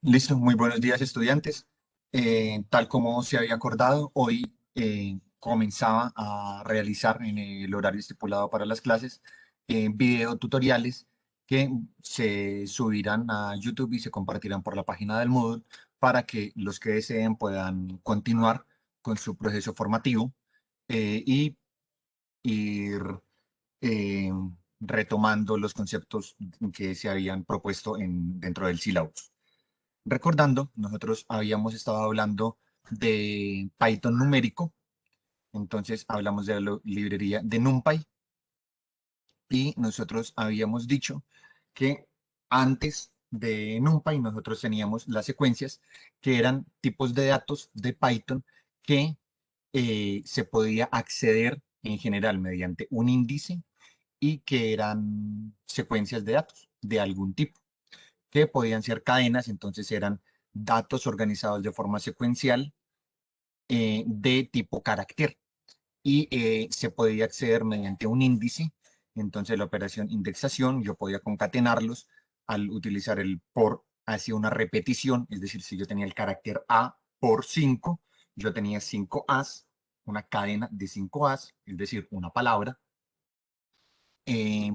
Listo, muy buenos días estudiantes. Tal como se había acordado, hoy comenzaba a realizar en el horario estipulado para las clases video tutoriales que se subirán a YouTube y se compartirán por la página del Moodle para que los que deseen puedan continuar con su proceso formativo y ir eh, retomando los conceptos que se habían propuesto dentro del syllabus. Recordando, nosotros habíamos estado hablando de Python numérico, entonces hablamos de la librería de NumPy y nosotros habíamos dicho que antes de NumPy nosotros teníamos las secuencias que eran tipos de datos de Python que se podía acceder en general mediante un índice y que eran secuencias de datos de algún tipo, que podían ser cadenas, entonces eran datos organizados de forma secuencial de tipo carácter y se podía acceder mediante un índice. Entonces la operación indexación, yo podía concatenarlos al utilizar el por hacia una repetición, es decir, si yo tenía el carácter A por 5, yo tenía 5 As, una cadena de 5 As, es decir, una palabra.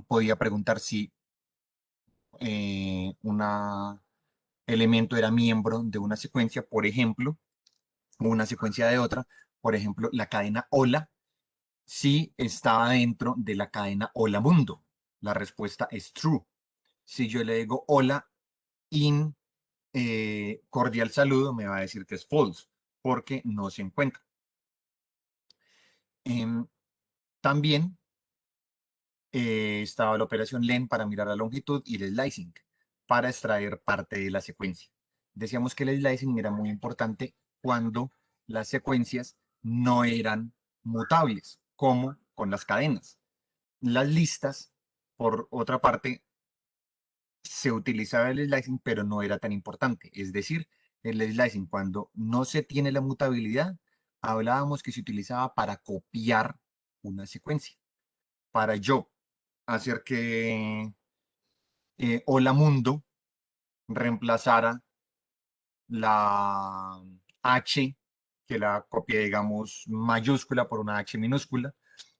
Podía preguntar si un elemento era miembro de una secuencia, por ejemplo, o una secuencia de otra. Por ejemplo, la cadena hola, si estaba dentro de la cadena hola mundo. La respuesta es true. Si yo le digo hola in cordial saludo, me va a decir que es false, porque no se encuentra. Em, también estaba la operación len para mirar la longitud y el slicing para extraer parte de la secuencia. Decíamos que el slicing era muy importante cuando las secuencias no eran mutables, como con las cadenas. Las listas, por otra parte, se utilizaba el slicing, pero no era tan importante. Es decir, el slicing, cuando no se tiene la mutabilidad, hablábamos que se utilizaba para copiar una secuencia. Para yo hacer que Hola Mundo reemplazara la H, que la copié, digamos, mayúscula por una H minúscula,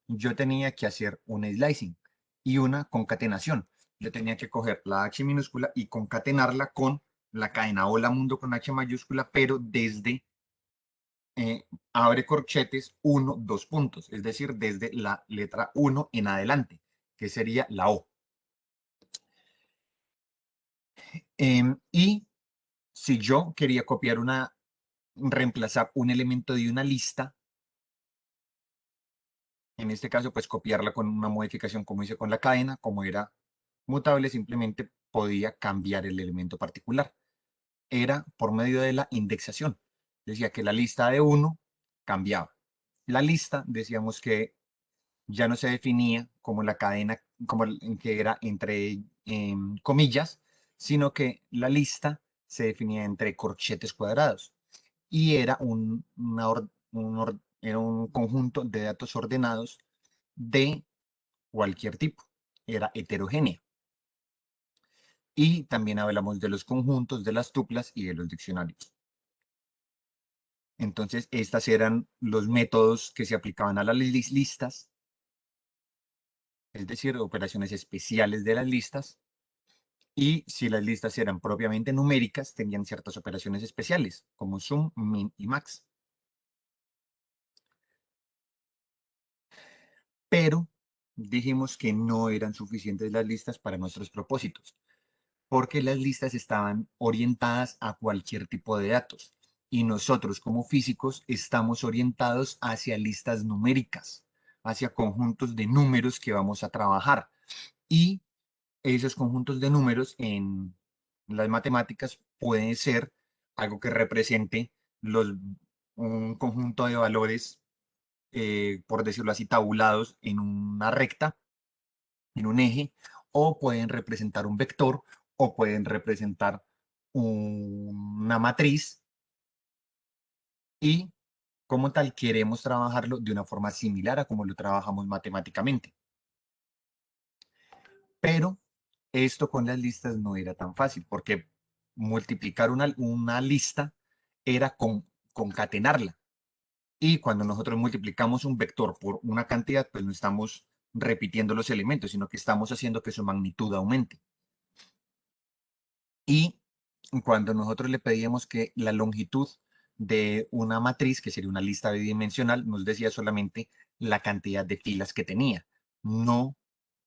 yo tenía que hacer un slicing y una concatenación. Yo tenía que coger la H minúscula y concatenarla con la cadena Hola Mundo con H mayúscula, pero desde abre corchetes 1, 2 puntos, es decir, desde la letra 1 en adelante, que sería la O. Y si yo quería reemplazar un elemento de una lista, en este caso, pues copiarla con una modificación como hice con la cadena, como era mutable, simplemente podía cambiar el elemento particular. Era por medio de la indexación. Decía que la lista de 1 cambiaba. La lista, decíamos que ya no se definía como la cadena, como que era entre comillas, sino que la lista se definía entre corchetes cuadrados y era era un conjunto de datos ordenados de cualquier tipo, era heterogénea. Y también hablamos de los conjuntos, de las tuplas y de los diccionarios. Entonces, estas eran los métodos que se aplicaban a las listas, es decir, operaciones especiales de las listas. Y si las listas eran propiamente numéricas, tenían ciertas operaciones especiales, como sum, min y max. Pero dijimos que no eran suficientes las listas para nuestros propósitos, porque las listas estaban orientadas a cualquier tipo de datos y nosotros como físicos estamos orientados hacia listas numéricas, hacia conjuntos de números que vamos a trabajar. Y esos conjuntos de números en las matemáticas pueden ser algo que represente un conjunto de valores, por decirlo así, tabulados en una recta, en un eje, o pueden representar un vector, o pueden representar una matriz, y como tal queremos trabajarlo de una forma similar a como lo trabajamos matemáticamente. Pero esto con las listas no era tan fácil, porque multiplicar una lista era concatenarla. Y cuando nosotros multiplicamos un vector por una cantidad, pues no estamos repitiendo los elementos, sino que estamos haciendo que su magnitud aumente. Y cuando nosotros le pedíamos que la longitud de una matriz, que sería una lista bidimensional, nos decía solamente la cantidad de filas que tenía, no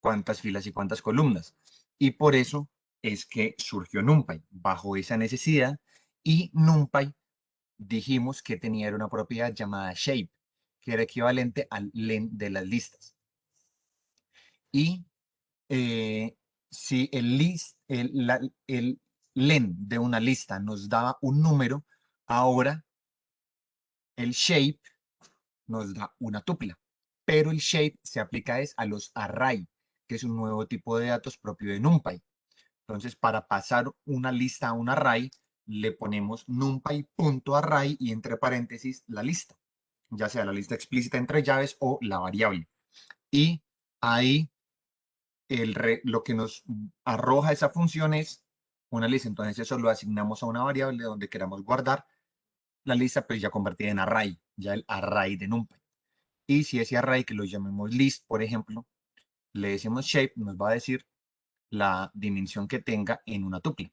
cuántas filas y cuántas columnas. Y por eso es que surgió NumPy, bajo esa necesidad, y NumPy dijimos que tenía una propiedad llamada shape, que era equivalente al len de las listas. Y si el len de una lista nos daba un número, ahora el shape nos da una tupla. Pero el shape se aplica a los array, que es un nuevo tipo de datos propio de NumPy. Entonces, para pasar una lista a un array, le ponemos numpy.array y entre paréntesis la lista, ya sea la lista explícita entre llaves o la variable. Y ahí lo que nos arroja esa función es una lista. Entonces eso lo asignamos a una variable donde queramos guardar la lista, pues ya convertida en array, ya el array de NumPy. Y si ese array que lo llamemos list, por ejemplo, le decimos shape, nos va a decir la dimensión que tenga en una tupla.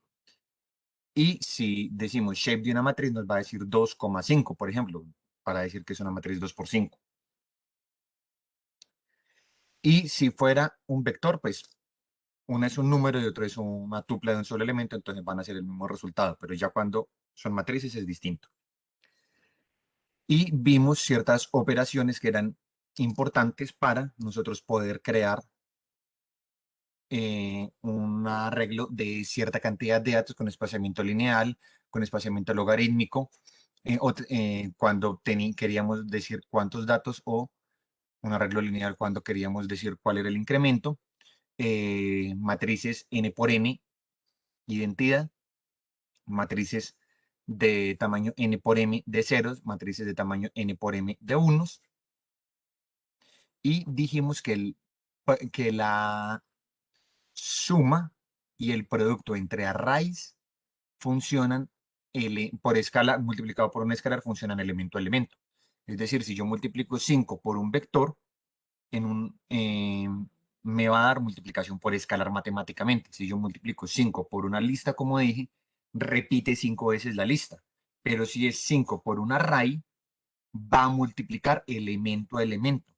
Y si decimos shape de una matriz, nos va a decir 2,5, por ejemplo, para decir que es una matriz 2 por 5. Y si fuera un vector, pues una es un número y otro es una tupla de un solo elemento, entonces van a ser el mismo resultado, pero ya cuando son matrices es distinto. Y vimos ciertas operaciones que eran importantes para nosotros poder crear un arreglo de cierta cantidad de datos con espaciamiento lineal, con espaciamiento logarítmico, cuando queríamos decir cuántos datos, o un arreglo lineal cuando queríamos decir cuál era el incremento, matrices n por n, identidad, matrices de tamaño n por m de ceros, matrices de tamaño n por m de unos, y dijimos que la suma y el producto entre arrays funcionan por escala, multiplicado por un escalar, funcionan elemento a elemento. Es decir, si yo multiplico 5 por un vector, me va a dar multiplicación por escalar matemáticamente. Si yo multiplico 5 por una lista, como dije, repite 5 veces la lista. Pero si es 5 por un array, va a multiplicar elemento a elemento.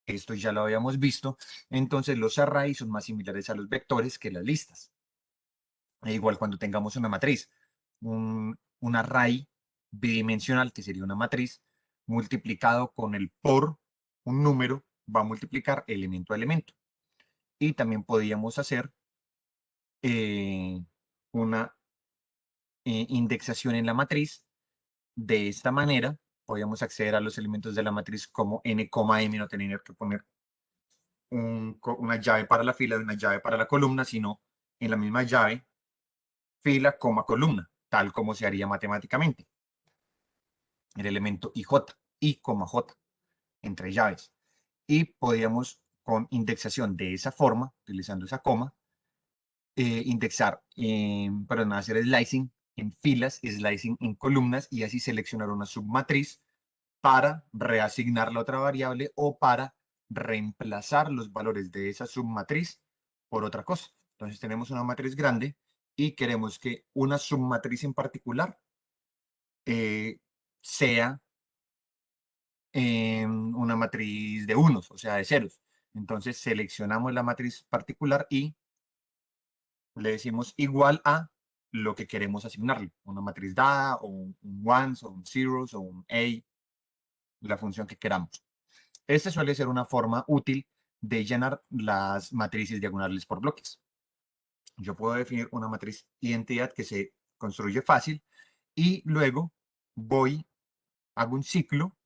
Esto ya lo habíamos visto. Entonces los arrays son más similares a los vectores que las listas. E igual cuando tengamos una matriz, un array bidimensional, que sería una matriz, multiplicado con el por un número, va a multiplicar elemento a elemento. Y también podríamos hacer una indexación en la matriz. De esta manera, podríamos acceder a los elementos de la matriz como n, m, no tener que poner una llave para la fila y una llave para la columna, sino en la misma llave, fila, coma, columna, tal como se haría matemáticamente. El elemento ij, i, j, entre llaves. Y podríamos, con indexación de esa forma, utilizando esa coma, indexar, perdón, hacer slicing en filas, slicing en columnas, y así seleccionar una submatriz para reasignar la otra variable o para reemplazar los valores de esa submatriz por otra cosa. Entonces tenemos una matriz grande y queremos que una submatriz en particular sea una matriz de unos, o sea, de ceros. Entonces seleccionamos la matriz particular y le decimos igual a lo que queremos asignarle, una matriz dada, o un ones, o un zeros, o un a, la función que queramos. Este suele ser una forma útil de llenar las matrices diagonales por bloques. Yo puedo definir una matriz identidad que se construye fácil y luego hago un ciclo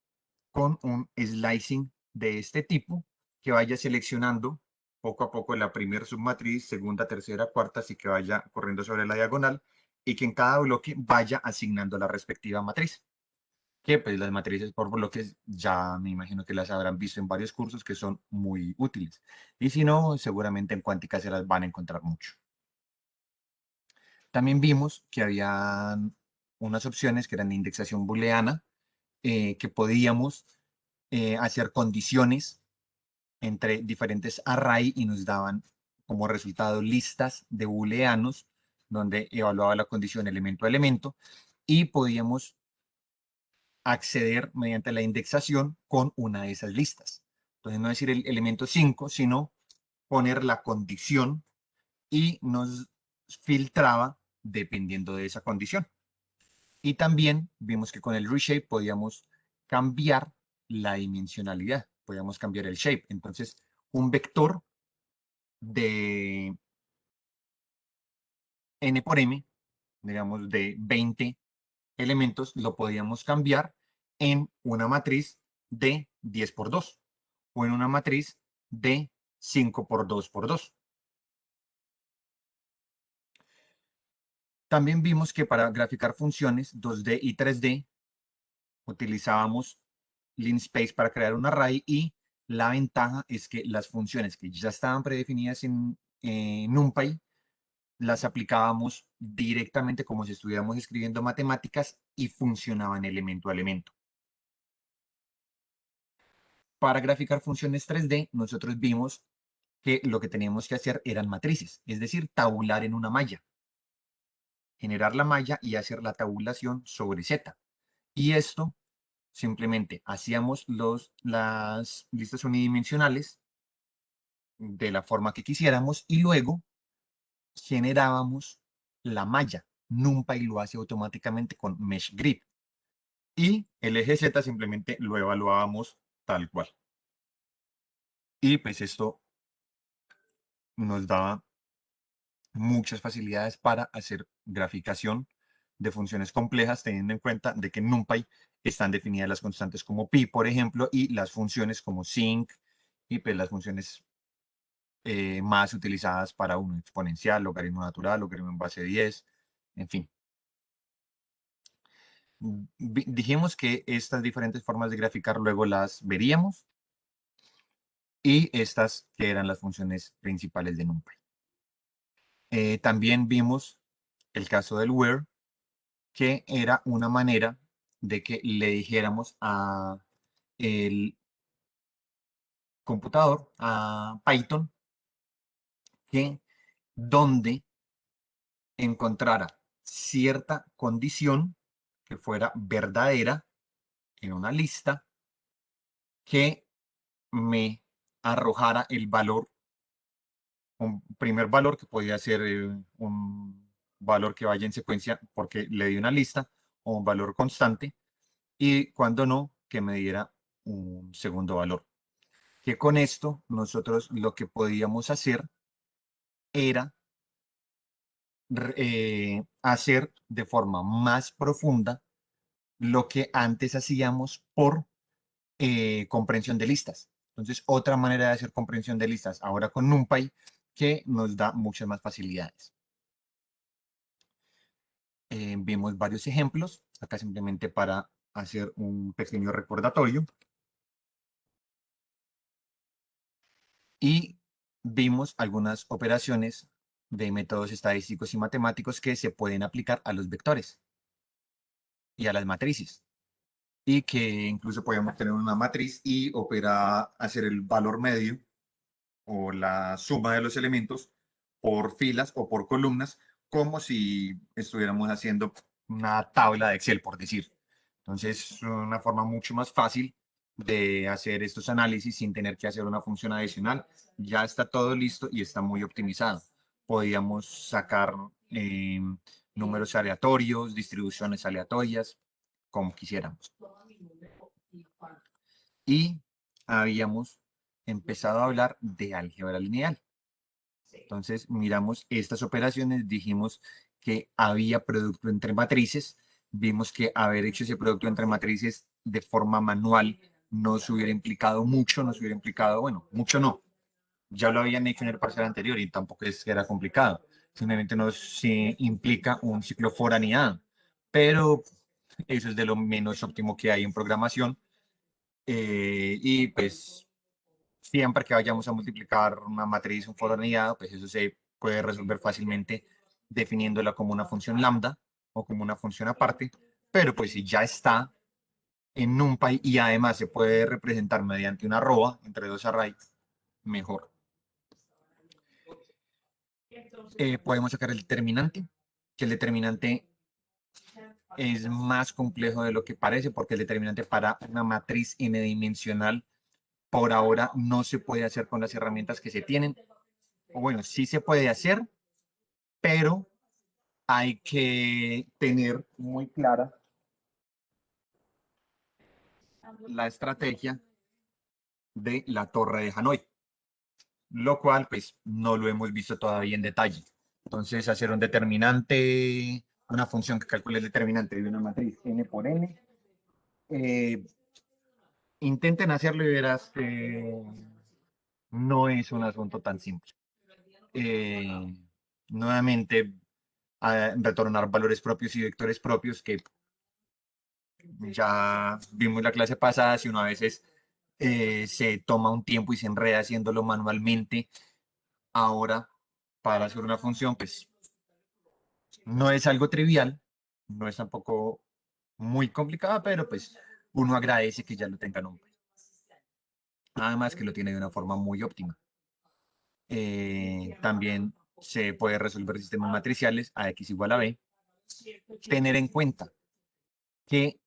con un slicing de este tipo que vaya seleccionando poco a poco la primera submatriz, segunda, tercera, cuarta, así que vaya corriendo sobre la diagonal y que en cada bloque vaya asignando la respectiva matriz. Que pues las matrices por bloques ya me imagino que las habrán visto en varios cursos que son muy útiles. Y si no, seguramente en cuántica se las van a encontrar mucho. También vimos que había unas opciones que eran de indexación booleana, que podíamos hacer condiciones entre diferentes array y nos daban como resultado listas de booleanos donde evaluaba la condición elemento a elemento y podíamos acceder mediante la indexación con una de esas listas. Entonces no decir el elemento 5, sino poner la condición y nos filtraba dependiendo de esa condición. Y también vimos que con el reshape podíamos cambiar la dimensionalidad, podíamos cambiar el shape. Entonces, un vector de n por m, digamos de 20 elementos, lo podíamos cambiar en una matriz de 10 por 2 o en una matriz de 5 por 2 por 2. También vimos que para graficar funciones 2D y 3D utilizábamos linspace para crear un array y la ventaja es que las funciones que ya estaban predefinidas en NumPy las aplicábamos directamente como si estuviéramos escribiendo matemáticas y funcionaban elemento a elemento. Para graficar funciones 3D, nosotros vimos que lo que teníamos que hacer eran matrices, es decir, tabular en una malla, generar la malla y hacer la tabulación sobre Z. Y esto simplemente hacíamos las listas unidimensionales de la forma que quisiéramos y luego generábamos la malla. NumPy lo hace automáticamente con Mesh Grid. Y el eje Z simplemente lo evaluábamos tal cual. Y pues esto nos daba muchas facilidades para hacer graficación de funciones complejas, teniendo en cuenta de que en NumPy están definidas las constantes como pi, por ejemplo, y las funciones como sinc, y pues las funciones más utilizadas para uno, exponencial, logaritmo natural, logaritmo en base 10, en fin. Dijimos que estas diferentes formas de graficar luego las veríamos, y estas que eran las funciones principales de NumPy. También vimos el caso del where, que era una manera de que le dijéramos a el computador, a Python, que donde encontrara cierta condición que fuera verdadera en una lista, que me arrojara el valor, un primer valor que podía ser un valor que vaya en secuencia porque le di una lista, o un valor constante, y cuando no, que me diera un segundo valor. Que con esto nosotros lo que podíamos hacer era hacer de forma más profunda lo que antes hacíamos por comprensión de listas. Entonces, otra manera de hacer comprensión de listas ahora con NumPy que nos da muchas más facilidades. Vimos varios ejemplos, acá simplemente para hacer un pequeño recordatorio. Y vimos algunas operaciones de métodos estadísticos y matemáticos que se pueden aplicar a los vectores y a las matrices. Y que incluso podemos tener una matriz y hacer el valor medio o la suma de los elementos por filas o por columnas, como si estuviéramos haciendo una tabla de Excel, por decir. Entonces, es una forma mucho más fácil de hacer estos análisis sin tener que hacer una función adicional. Ya está todo listo y está muy optimizado. Podíamos sacar números aleatorios, distribuciones aleatorias, como quisiéramos. Y habíamos empezado a hablar de álgebra lineal. Entonces miramos estas operaciones, dijimos que había producto entre matrices, vimos que haber hecho ese producto entre matrices de forma manual nos hubiera implicado mucho, nos hubiera implicado, bueno, mucho no, ya lo habían hecho en el parcial anterior y tampoco es que era complicado, simplemente nos implica un ciclo foraneado, pero eso es de lo menos óptimo que hay en programación, y pues siempre que vayamos a multiplicar una matriz, un foro anillado, pues eso se puede resolver fácilmente definiéndola como una función lambda o como una función aparte, pero pues si ya está en NumPy y además se puede representar mediante una arroba entre dos arrays, mejor. Podemos sacar el determinante, que el determinante es más complejo de lo que parece, porque el determinante para una matriz n-dimensional por ahora no se puede hacer con las herramientas que se tienen. O bueno, sí se puede hacer, pero hay que tener muy clara la estrategia de la torre de Hanoi, lo cual pues no lo hemos visto todavía en detalle. Entonces, hacer un determinante, una función que calcule el determinante de una matriz n por n, eh, intenten hacerlo y verás que no es un asunto tan simple. Eh, nuevamente, retornar valores propios y vectores propios que ya vimos la clase pasada, si uno a veces se toma un tiempo y se enreda haciéndolo manualmente, ahora para hacer una función, pues no es algo trivial, no es tampoco muy complicada, pero pues uno agradece que ya lo tengan un además que lo tiene de una forma muy óptima. También se puede resolver sistemas matriciales a x igual a b. Tener en cuenta que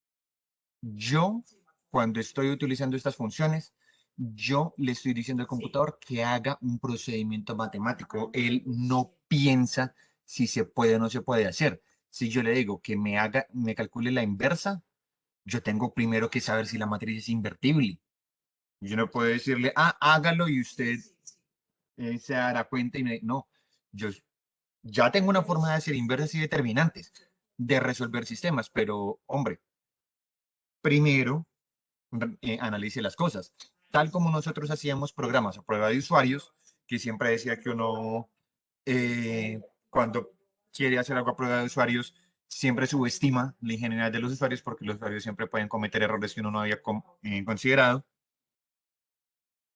yo, cuando estoy utilizando estas funciones, yo le estoy diciendo al computador que haga un procedimiento matemático. Él no piensa si se puede o no se puede hacer. Si yo le digo que me calcule la inversa, yo tengo primero que saber si la matriz es invertible. Yo no puedo decirle, hágalo y usted se dará cuenta y no, yo ya tengo una forma de hacer inversas y determinantes, de resolver sistemas, pero hombre, primero analice las cosas. Tal como nosotros hacíamos programas a prueba de usuarios, que siempre decía que uno, cuando quiere hacer algo a prueba de usuarios, siempre subestima la ingenuidad de los usuarios porque los usuarios siempre pueden cometer errores que uno no había considerado.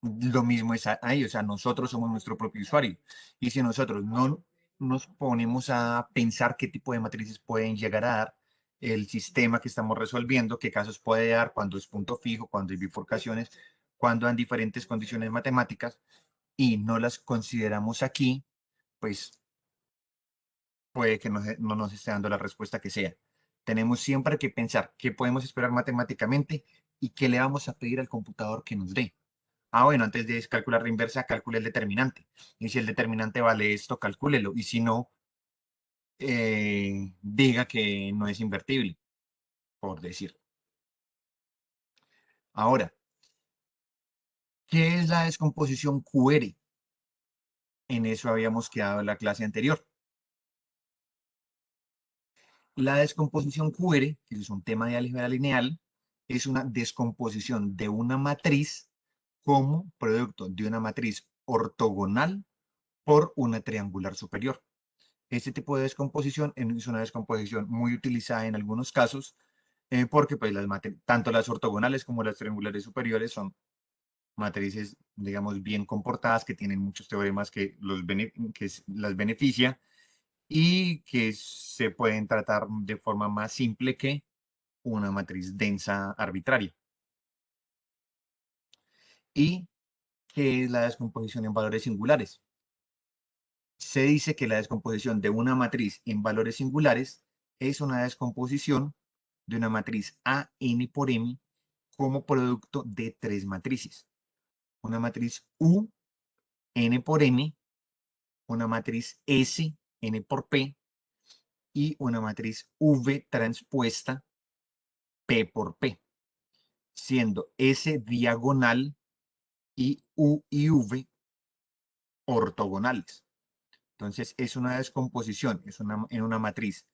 Lo mismo es ahí, o sea, nosotros somos nuestro propio usuario. Y si nosotros no nos ponemos a pensar qué tipo de matrices pueden llegar a dar el sistema que estamos resolviendo, qué casos puede dar cuando es punto fijo, cuando hay bifurcaciones, cuando hay diferentes condiciones matemáticas y no las consideramos aquí, pues puede que no nos esté dando la respuesta que sea. Tenemos siempre que pensar qué podemos esperar matemáticamente y qué le vamos a pedir al computador que nos dé. Bueno, antes de calcular la inversa, calcule el determinante. Y si el determinante vale esto, calcúlelo. Y si no, diga que no es invertible, por decir. Ahora, ¿qué es la descomposición QR? En eso habíamos quedado en la clase anterior. La descomposición QR, que es un tema de álgebra lineal, es una descomposición de una matriz como producto de una matriz ortogonal por una triangular superior. Este tipo de descomposición es una descomposición muy utilizada en algunos casos porque pues, tanto las ortogonales como las triangulares superiores son matrices, digamos, bien comportadas que tienen muchos teoremas que las beneficia y que se pueden tratar de forma más simple que una matriz densa arbitraria. ¿Y qué es la descomposición en valores singulares? Se dice que la descomposición de una matriz en valores singulares es una descomposición de una matriz A n por m como producto de tres matrices. Una matriz U n por m, una matriz S n por p y una matriz V transpuesta P por P, siendo S diagonal y U y V ortogonales. Entonces es una descomposición, en una matriz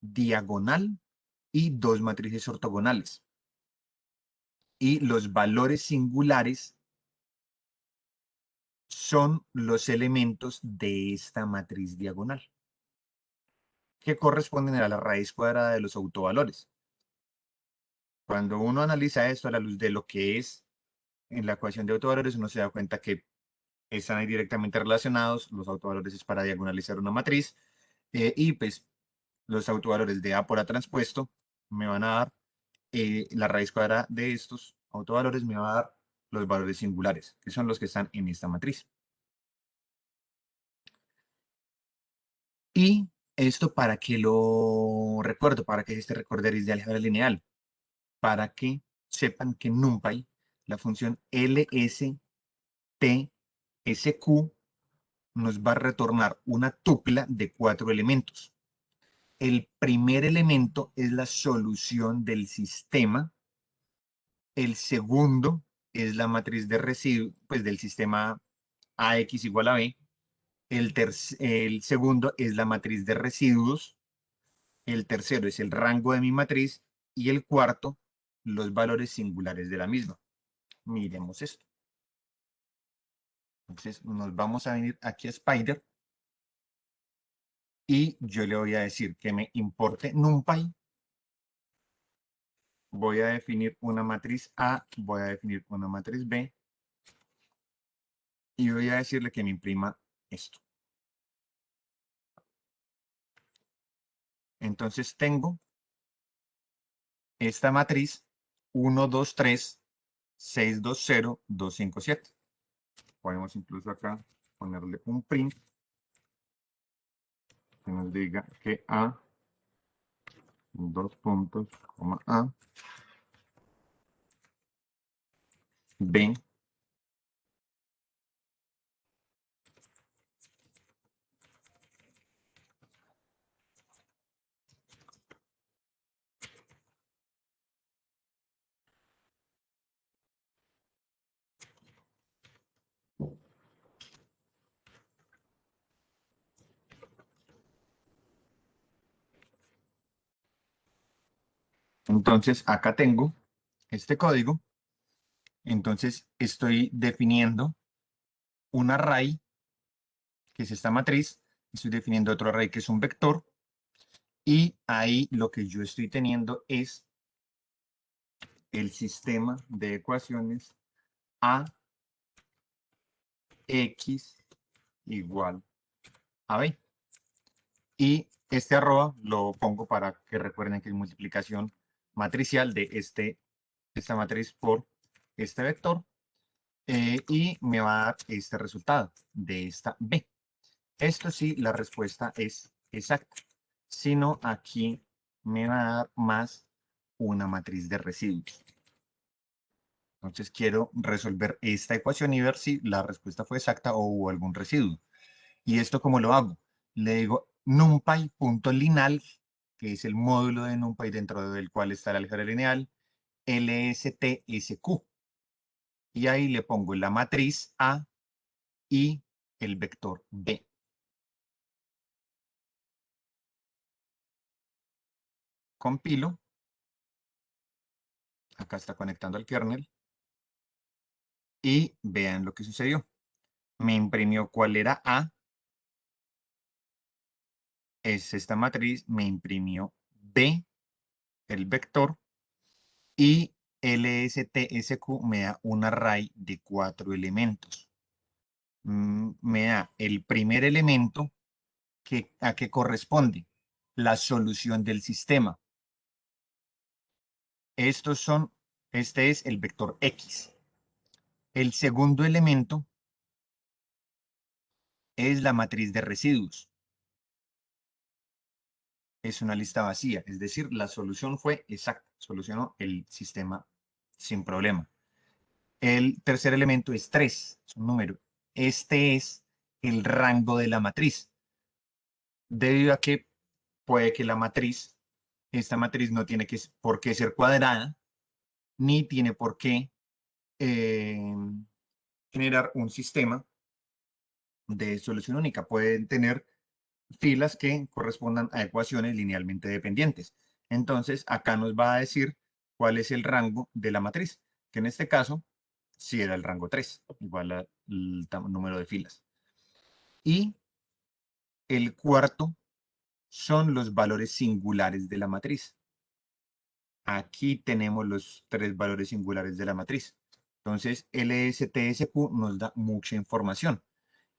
diagonal y dos matrices ortogonales. Y los valores singulares son los elementos de esta matriz diagonal, que corresponden a la raíz cuadrada de los autovalores. Cuando uno analiza esto a la luz de lo que es en la ecuación de autovalores, uno se da cuenta que están ahí directamente relacionados. Los autovalores es para diagonalizar una matriz. Y pues los autovalores de A por A transpuesto me van a dar la raíz cuadrada de estos autovalores, me va a dar los valores singulares, que son los que están en esta matriz. Y esto para que lo recuerdo, para que este recorderis de álgebra lineal, para que sepan que en NumPy la función LSTSQ nos va a retornar una tupla de 4 elementos. El primer elemento es la solución del sistema. El segundo es la matriz de residuos, pues del sistema AX igual a B. El segundo es la matriz de residuos. El tercero es el rango de mi matriz. Y el cuarto, los valores singulares de la misma. Miremos esto. Entonces nos vamos a venir aquí a Spider. Y yo le voy a decir que me importe NumPy. Voy a definir una matriz A, voy a definir una matriz B. Y voy a decirle que me imprima esto. Entonces tengo esta matriz 1, 2, 3, 6, 2, 0, 2, 5, 7. Podemos incluso acá ponerle un print que nos diga que A, dos puntos, coma A, B, entonces acá tengo este código. Entonces estoy definiendo un array, que es esta matriz. Estoy definiendo otro array, que es un vector. Y ahí lo que yo estoy teniendo es el sistema de ecuaciones A X igual a B. Y este arroba lo pongo para que recuerden que es multiplicación matricial de esta matriz por este vector. Y me va a dar este resultado de esta B. Esto sí, la respuesta es exacta. Si no, aquí me va a dar más una matriz de residuos. Entonces quiero resolver esta ecuación y ver si la respuesta fue exacta o hubo algún residuo. ¿Y esto cómo lo hago? Le digo numpy.linal, que es el módulo de numpy dentro del cual está el álgebra lineal, lstsq. Y ahí le pongo la matriz A y el vector B. Compilo. Acá está conectando al kernel. Y vean lo que sucedió. Me imprimió cuál era A. Es esta matriz. Me imprimió B, el vector. Y LSTSQ me da un array de 4 elementos. Me da el primer elemento a que corresponde la solución del sistema. Este es el vector X. El segundo elemento es la matriz de residuos. Es una lista vacía, es decir, la solución fue exacta, solucionó el sistema sin problema. El tercer elemento es 3, es un número. Este es el rango de la matriz, debido a que puede que esta matriz no tiene por qué ser cuadrada, ni tiene por qué eh, generar un sistema de solución única. Pueden tener filas que correspondan a ecuaciones linealmente dependientes. Entonces, acá nos va a decir cuál es el rango de la matriz, que en este caso sí era el rango 3, igual al número de filas. Y el cuarto son los valores singulares de la matriz. Aquí tenemos los 3 valores singulares de la matriz. Entonces, LSTSQ nos da mucha información.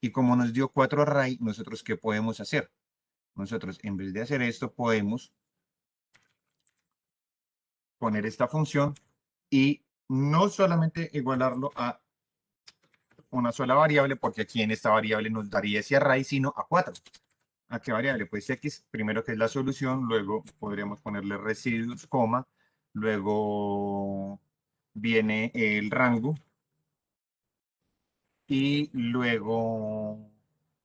Y como nos dio 4 array, nosotros, ¿qué podemos hacer? nosotros en vez de hacer esto podemos poner esta función y no solamente igualarlo a una sola variable, porque aquí en esta variable nos daría ese array, sino a 4. ¿A qué variable? Pues x, primero que es la solución, luego podríamos ponerle residuos, coma, luego viene el rango y luego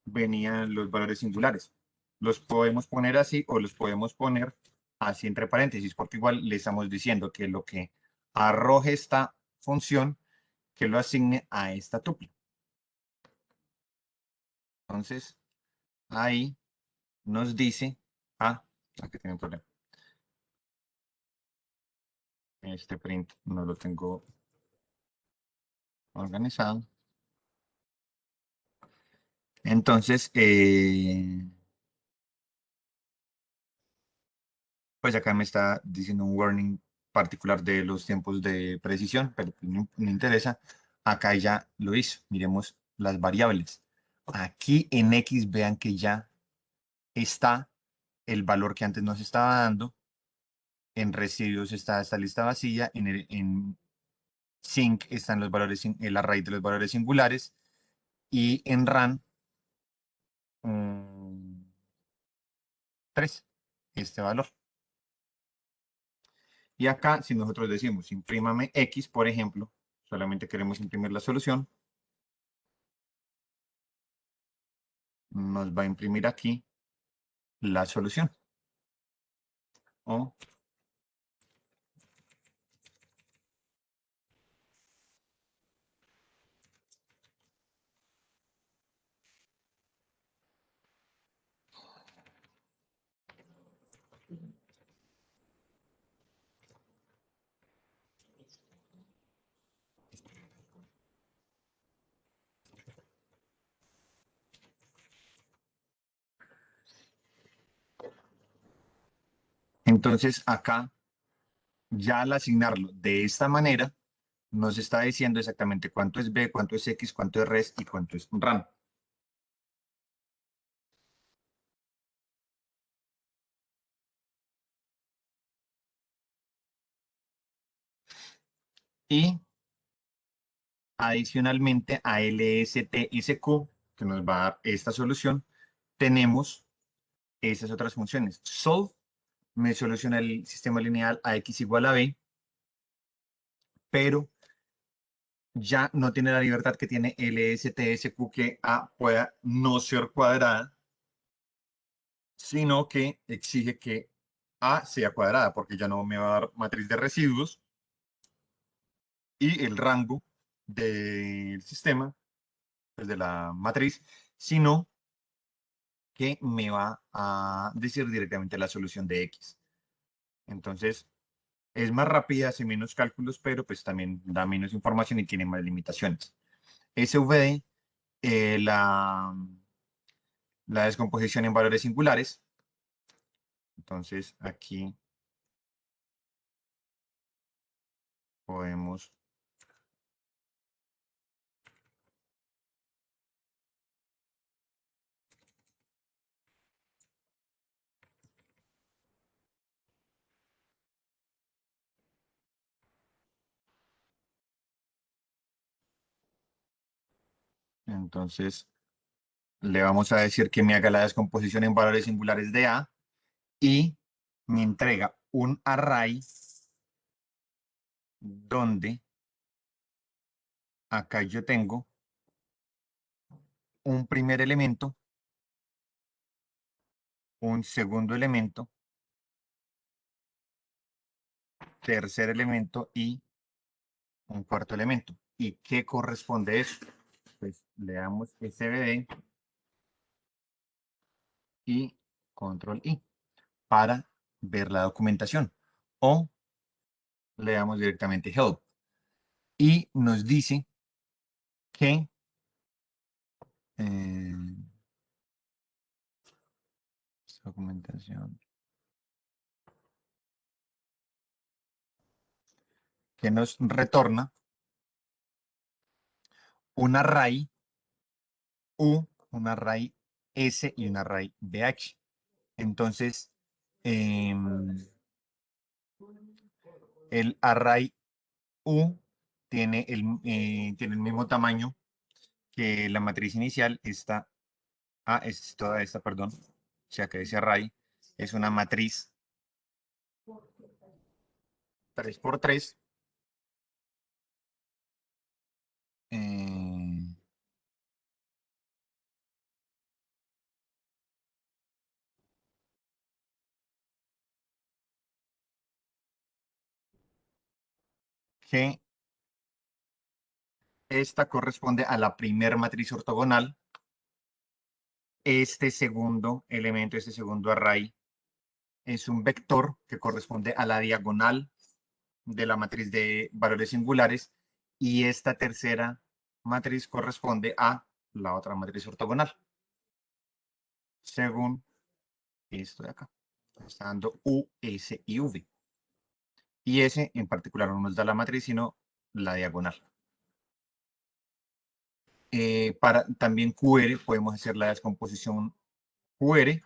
venían los valores singulares. Los podemos poner así o los podemos poner así entre paréntesis, porque igual le estamos diciendo que lo que arroje esta función, que lo asigne a esta tupla. Entonces, ahí nos dice, aquí tiene un problema. Este print no lo tengo organizado. Entonces, pues acá me está diciendo un warning particular de los tiempos de precisión, pero pues no interesa. Acá ya lo hizo. Miremos las variables. Aquí en X vean que ya está el valor que antes nos estaba dando. En residuos está esta lista vacía. En sync están los valores, el array de los valores singulares. Y en run, 3, este valor. Y acá, si nosotros decimos imprímame X, por ejemplo, solamente queremos imprimir la solución, nos va a imprimir aquí la solución. O entonces acá, ya al asignarlo de esta manera, nos está diciendo exactamente cuánto es B, cuánto es X, cuánto es res y cuánto es RAM. Y adicionalmente a LSTSQ, que nos va a dar esta solución, tenemos esas otras funciones. Solve me soluciona el sistema lineal a X igual a B, pero ya no tiene la libertad que tiene LSTSQ, que A pueda no ser cuadrada, sino que exige que A sea cuadrada, porque ya no me va a dar matriz de residuos y el rango del sistema, pues de la matriz, sino que me va a decir directamente la solución de X. Entonces, es más rápida, hace menos cálculos, pero pues también da menos información y tiene más limitaciones. SVD, la descomposición en valores singulares. Entonces, aquí podemos entonces le vamos a decir que me haga la descomposición en valores singulares de A y me entrega un array donde acá yo tengo un primer elemento, un segundo elemento, tercer elemento y un cuarto elemento. ¿Y qué corresponde eso? Pues le damos SVD y control I para ver la documentación. O le damos directamente help y nos dice que documentación, que nos retorna un array U, un array S y un array BH. Entonces, el array U tiene el mismo tamaño que la matriz inicial. Es toda esta, perdón, o sea que ese array es una matriz 3 por 3, eh, que esta corresponde a la primer matriz ortogonal. Este segundo elemento, este segundo array, es un vector que corresponde a la diagonal de la matriz de valores singulares, y esta tercera matriz corresponde a la otra matriz ortogonal, según esto de acá. Está dando U, S y V. Y S en particular no nos da la matriz, sino la diagonal. También QR, podemos hacer la descomposición QR.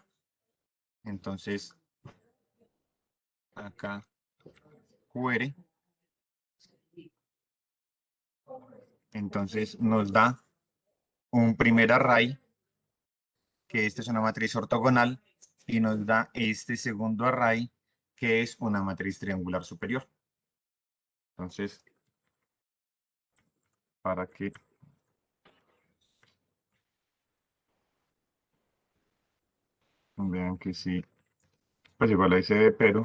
Entonces, acá QR. Entonces nos da un primer array, que esta es una matriz ortogonal, y nos da este segundo array, que es una matriz triangular superior. Entonces, para que vean que sí, pues igual ahí se ve, pero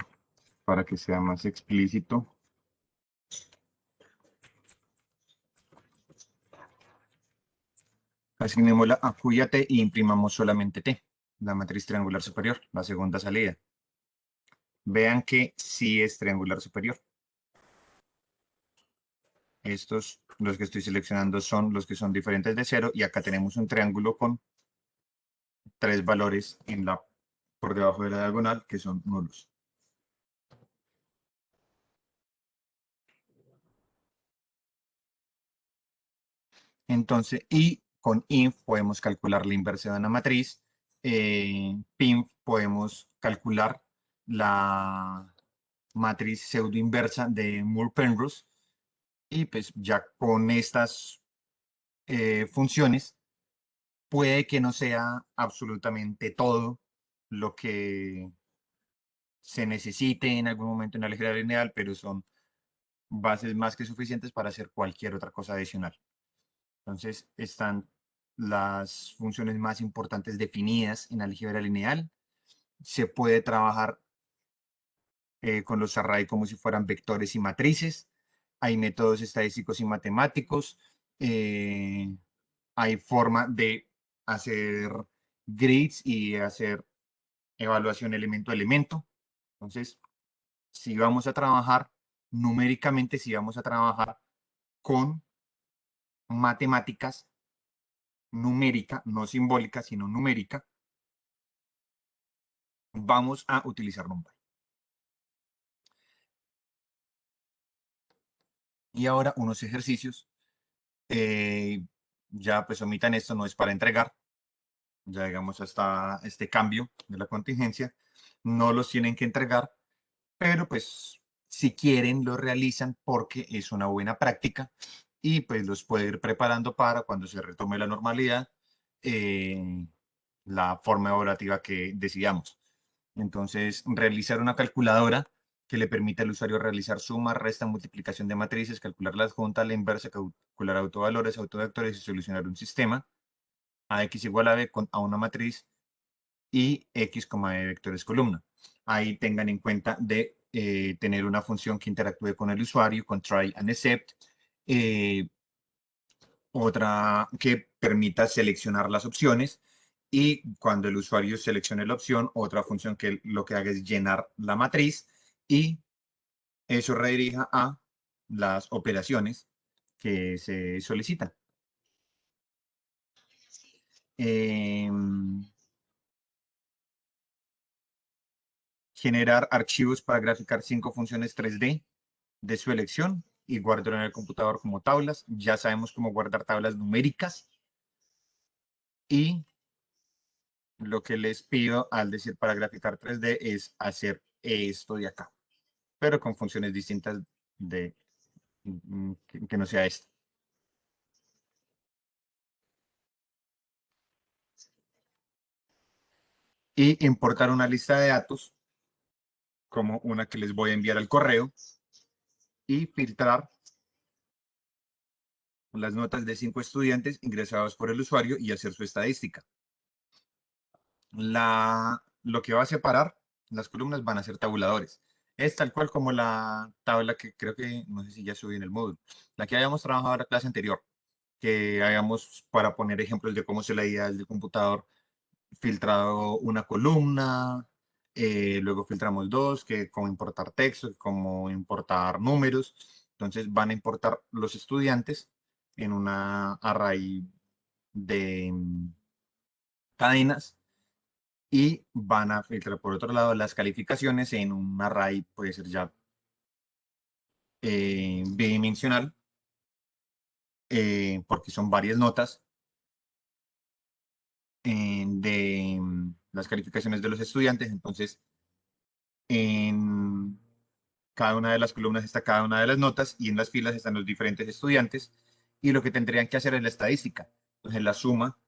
para que sea más explícito, asignémosla a Q y a T y imprimamos solamente T, la matriz triangular superior, la segunda salida. Vean que sí es triangular superior. Estos, los que estoy seleccionando, son los que son diferentes de 0, y acá tenemos un triángulo con 3 valores por debajo de la diagonal que son nulos. Entonces, y con inf podemos calcular la inversa de una matriz. Pinf podemos calcular la matriz pseudoinversa de Moore-Penrose. Y pues ya con estas funciones, puede que no sea absolutamente todo lo que se necesite en algún momento en la álgebra lineal, pero son bases más que suficientes para hacer cualquier otra cosa adicional. Entonces están las funciones más importantes definidas en álgebra lineal. Se puede trabajar con los array como si fueran vectores y matrices. Hay métodos estadísticos y matemáticos. Hay forma de hacer grids y hacer evaluación elemento a elemento. Entonces, si vamos a trabajar numéricamente, si vamos a trabajar con matemáticas numérica, no simbólica, sino numérica, vamos a utilizar NumPy. Y ahora unos ejercicios. Ya pues omitan esto, no es para entregar. Ya llegamos hasta este cambio de la contingencia. No los tienen que entregar, pero pues si quieren lo realizan porque es una buena práctica, y pues los puede ir preparando para cuando se retome la normalidad, la forma evaluativa que decidamos. Entonces, realizar una calculadora que le permite al usuario realizar suma, resta, multiplicación de matrices, calcular la adjunta, la inversa, calcular autovalores, autovectores y solucionar un sistema. A x igual a b a una matriz y x, b vectores columna. Ahí tengan en cuenta de tener una función que interactúe con el usuario, con try and except, otra que permita seleccionar las opciones, y cuando el usuario seleccione la opción, otra función que lo que haga es llenar la matriz, y eso redirija a las operaciones que se solicitan. Generar archivos para graficar 5 funciones 3D de su elección y guardarlo en el computador como tablas. Ya sabemos cómo guardar tablas numéricas. Y lo que les pido al decir para graficar 3D es hacer esto de acá, pero con funciones distintas de que no sea esto. Y importar una lista de datos, como una que les voy a enviar al correo, y filtrar las notas de 5 estudiantes ingresados por el usuario y hacer su estadística. Lo que va a separar las columnas van a ser tabuladores. Es tal cual como la tabla que creo que, no sé si ya subí en el módulo, la que habíamos trabajado en la clase anterior, que habíamos para poner ejemplos de cómo se leía desde el computador, filtrado una columna, luego filtramos dos, que cómo importar texto, cómo importar números. Entonces van a importar los estudiantes en una array de cadenas y van a filtrar por otro lado las calificaciones en un array, puede ser ya bidimensional, porque son varias notas de las calificaciones de los estudiantes. Entonces, en cada una de las columnas está cada una de las notas y en las filas están los diferentes estudiantes. Y lo que tendrían que hacer es la estadística. Entonces, la suma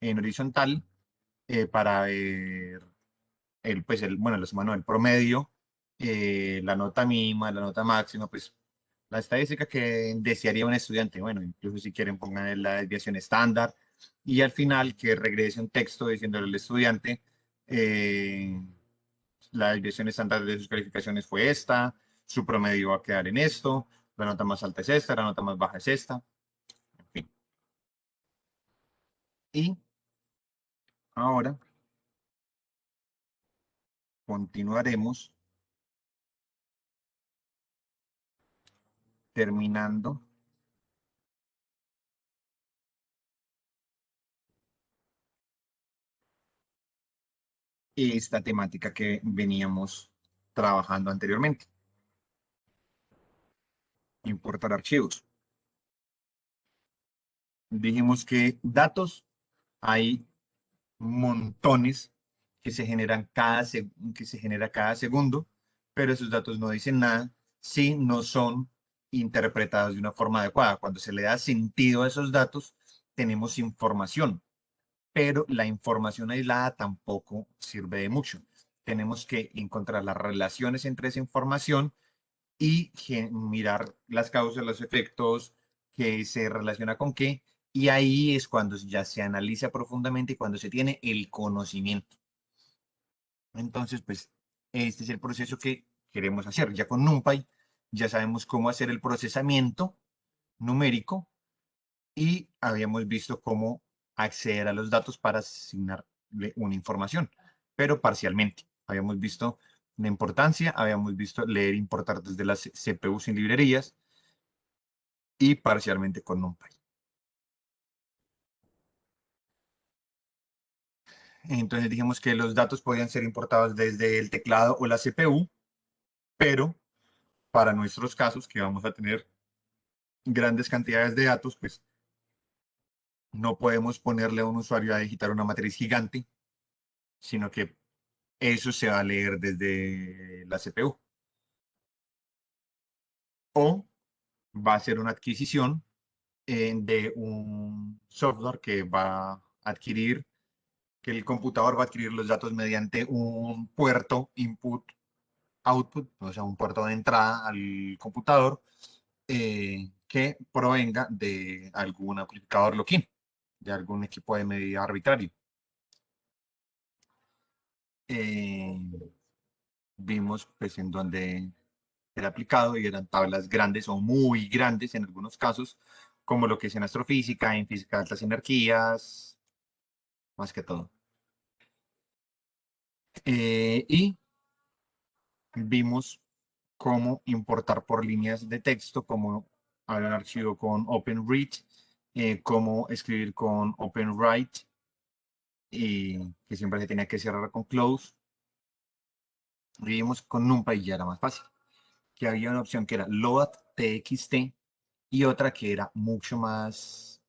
en horizontal para ver pues bueno, la suma no, el promedio, la nota mínima, la nota máxima, pues la estadística que desearía un estudiante. Bueno, incluso si quieren pongan la desviación estándar y al final que regrese un texto diciéndole al estudiante, eh, la desviación estándar de sus calificaciones fue esta, su promedio va a quedar en esto, la nota más alta es esta, la nota más baja es esta, en fin. Y ahora continuaremos terminando esta temática que veníamos trabajando anteriormente, importar archivos. Dijimos que datos hay montones que se generan que se genera cada segundo, pero esos datos no dicen nada si no son interpretados de una forma adecuada. Cuando se le da sentido a esos datos, tenemos información, pero la información aislada tampoco sirve de mucho. Tenemos que encontrar las relaciones entre esa información y mirar las causas, los efectos, que se relaciona con qué, y ahí es cuando ya se analiza profundamente y cuando se tiene el conocimiento. Entonces, pues, este es el proceso que queremos hacer. Ya con NumPy ya sabemos cómo hacer el procesamiento numérico y habíamos visto cómo acceder a los datos para asignarle una información, pero parcialmente. Habíamos visto la importancia, habíamos visto leer e importar desde las CPUs sin librerías y parcialmente con NumPy. Entonces dijimos que los datos podían ser importados desde el teclado o la CPU, pero para nuestros casos, que vamos a tener grandes cantidades de datos, pues no podemos ponerle a un usuario a digitar una matriz gigante, sino que eso se va a leer desde la CPU. O va a ser una adquisición de un software que va a adquirir, que el computador va a adquirir los datos mediante un puerto input-output, o sea, un puerto de entrada al computador que provenga de algún amplificador lock-in, de algún equipo de medida arbitrario. Eh, Vimos pues en donde era aplicado y eran tablas grandes o muy grandes en algunos casos, como lo que es en astrofísica, en física de altas energías, más que todo. Y vimos cómo importar por líneas de texto, cómo abrir un archivo con OpenReach, cómo escribir con OpenWrite, que siempre se tenía que cerrar con close. Y vimos con NumPy ya era más fácil, que había una opción que era load.txt y otra que era mucho más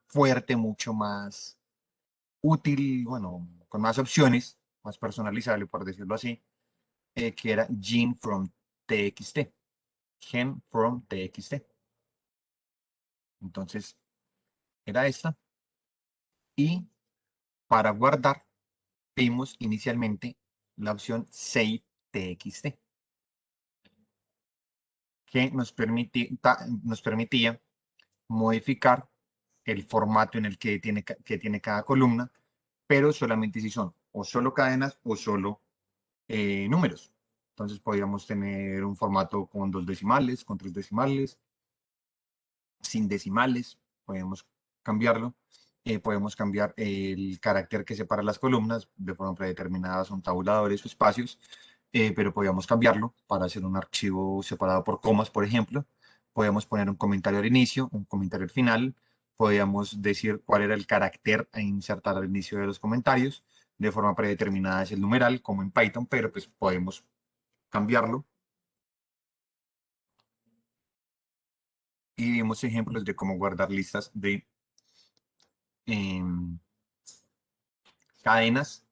fuerte, mucho más útil, bueno, con más opciones, más personalizable, por decirlo así, que era gen from txt, gen from txt. Entonces, era esta. Y para guardar, vimos inicialmente la opción save txt, que nos permitía modificar el formato en el que tiene cada columna, pero solamente si son o solo cadenas o solo números. Entonces podríamos tener un formato con 2 decimales, con 3 decimales, sin decimales, podemos cambiarlo. Podemos cambiar el carácter que separa las columnas de forma predeterminada, son tabuladores o espacios, pero podríamos cambiarlo para hacer un archivo separado por comas, por ejemplo. Podíamos poner un comentario al inicio, un comentario al final. Podíamos decir cuál era el carácter a insertar al inicio de los comentarios. De forma predeterminada es el numeral, como en Python, pero pues podemos cambiarlo. Y vimos ejemplos de cómo guardar listas de em, cadenas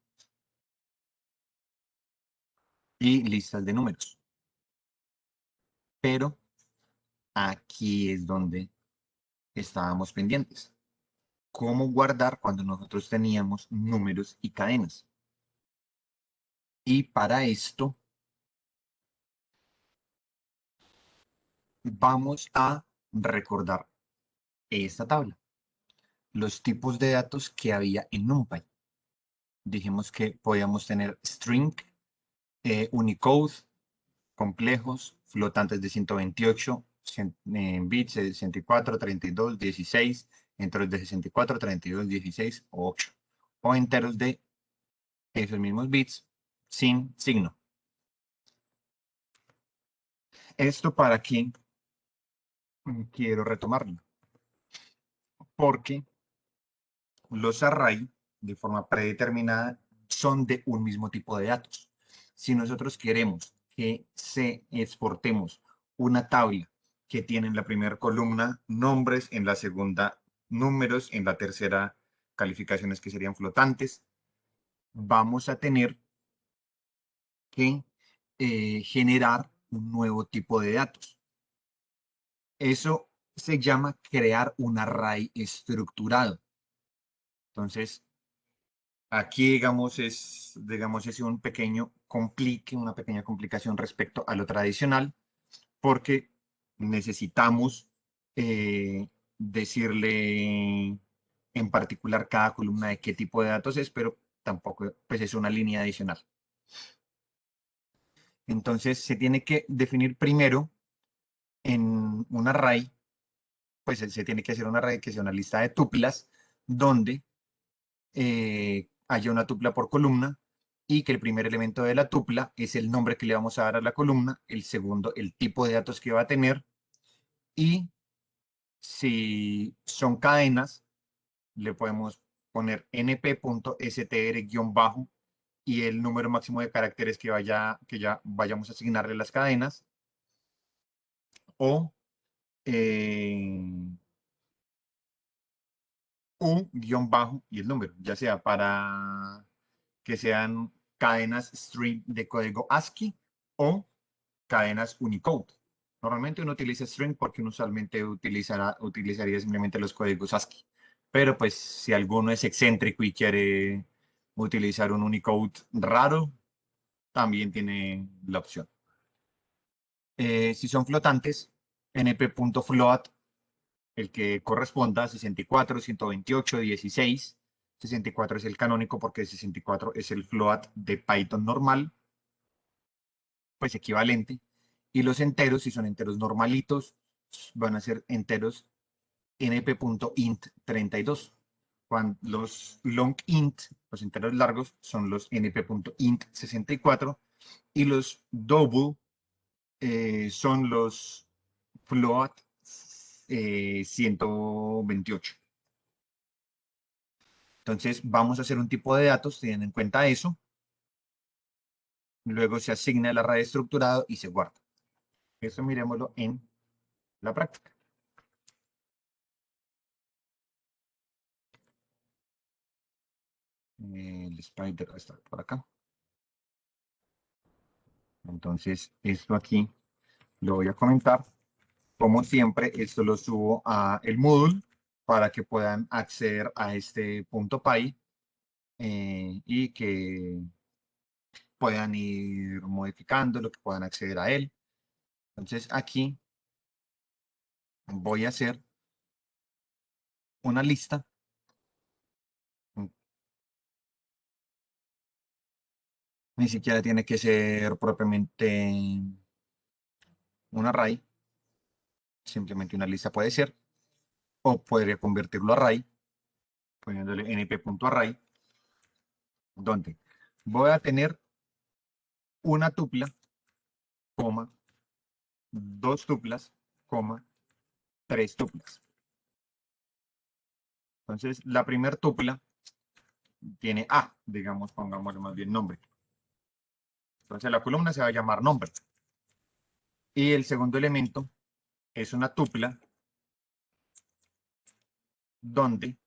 y listas de números. Pero aquí es donde estábamos pendientes. ¿Cómo guardar cuando nosotros teníamos números y cadenas? Y para esto vamos a recordar esta tabla. Los tipos de datos que había en NumPy. Dijimos que podíamos tener string, Unicode, complejos, flotantes de 128, bits de 64, 32, 16, enteros de 64, 32, 16 o 8. O enteros de esos mismos bits sin signo. ¿Esto para qué quiero retomarlo? Porque los array, de forma predeterminada, son de un mismo tipo de datos. Si nosotros queremos que se exportemos una tabla que tiene en la primera columna nombres, en la segunda números, en la tercera calificaciones que serían flotantes, vamos a tener que generar un nuevo tipo de datos. Eso se llama crear un array estructurado. Entonces, aquí, digamos, es un pequeño una pequeña complicación respecto a lo tradicional, porque necesitamos decirle en particular cada columna de qué tipo de datos es, pero tampoco pues, es una línea adicional. Entonces, se tiene que definir primero en un array, pues se tiene que hacer un array que sea una lista de tuplas, donde haya una tupla por columna y que el primer elemento de la tupla es el nombre que le vamos a dar a la columna, el segundo, el tipo de datos que va a tener y si son cadenas, le podemos poner np.str- y el número máximo de caracteres que ya vayamos a asignarle a las cadenas o u- y el número, ya sea para que sean cadenas string de código ASCII o cadenas Unicode. Normalmente uno utiliza string porque uno usualmente utilizaría simplemente los códigos ASCII. Pero pues si alguno es excéntrico y quiere utilizar un Unicode raro, también tiene la opción. Si son flotantes, np.float, el que corresponda a 64, 128, 16. 64 es el canónico porque 64 es el float de Python normal, pues equivalente. Y los enteros, si son enteros normalitos, van a ser enteros np.int32. Cuando los long int, los enteros largos, son los np.int64 y los double son los float 128. Entonces vamos a hacer un tipo de datos teniendo en cuenta eso. Luego se asigna el array estructurado y se guarda. Eso miremoslo en la práctica. El spider está por acá. Entonces, esto aquí lo voy a comentar. Como siempre, esto lo subo a el Moodle para que puedan acceder a este punto .py y que puedan ir modificando, lo que puedan acceder a él. Entonces, aquí voy a hacer una lista. Ni siquiera tiene que ser propiamente un array, simplemente una lista puede ser, o podría convertirlo a array, poniéndole np.array, donde voy a tener una tupla, coma, dos tuplas, coma, tres tuplas. Entonces, la primera tupla tiene A, digamos, pongámosle más bien nombre. Entonces, la columna se va a llamar nombre. Y el segundo elemento es una tupla donde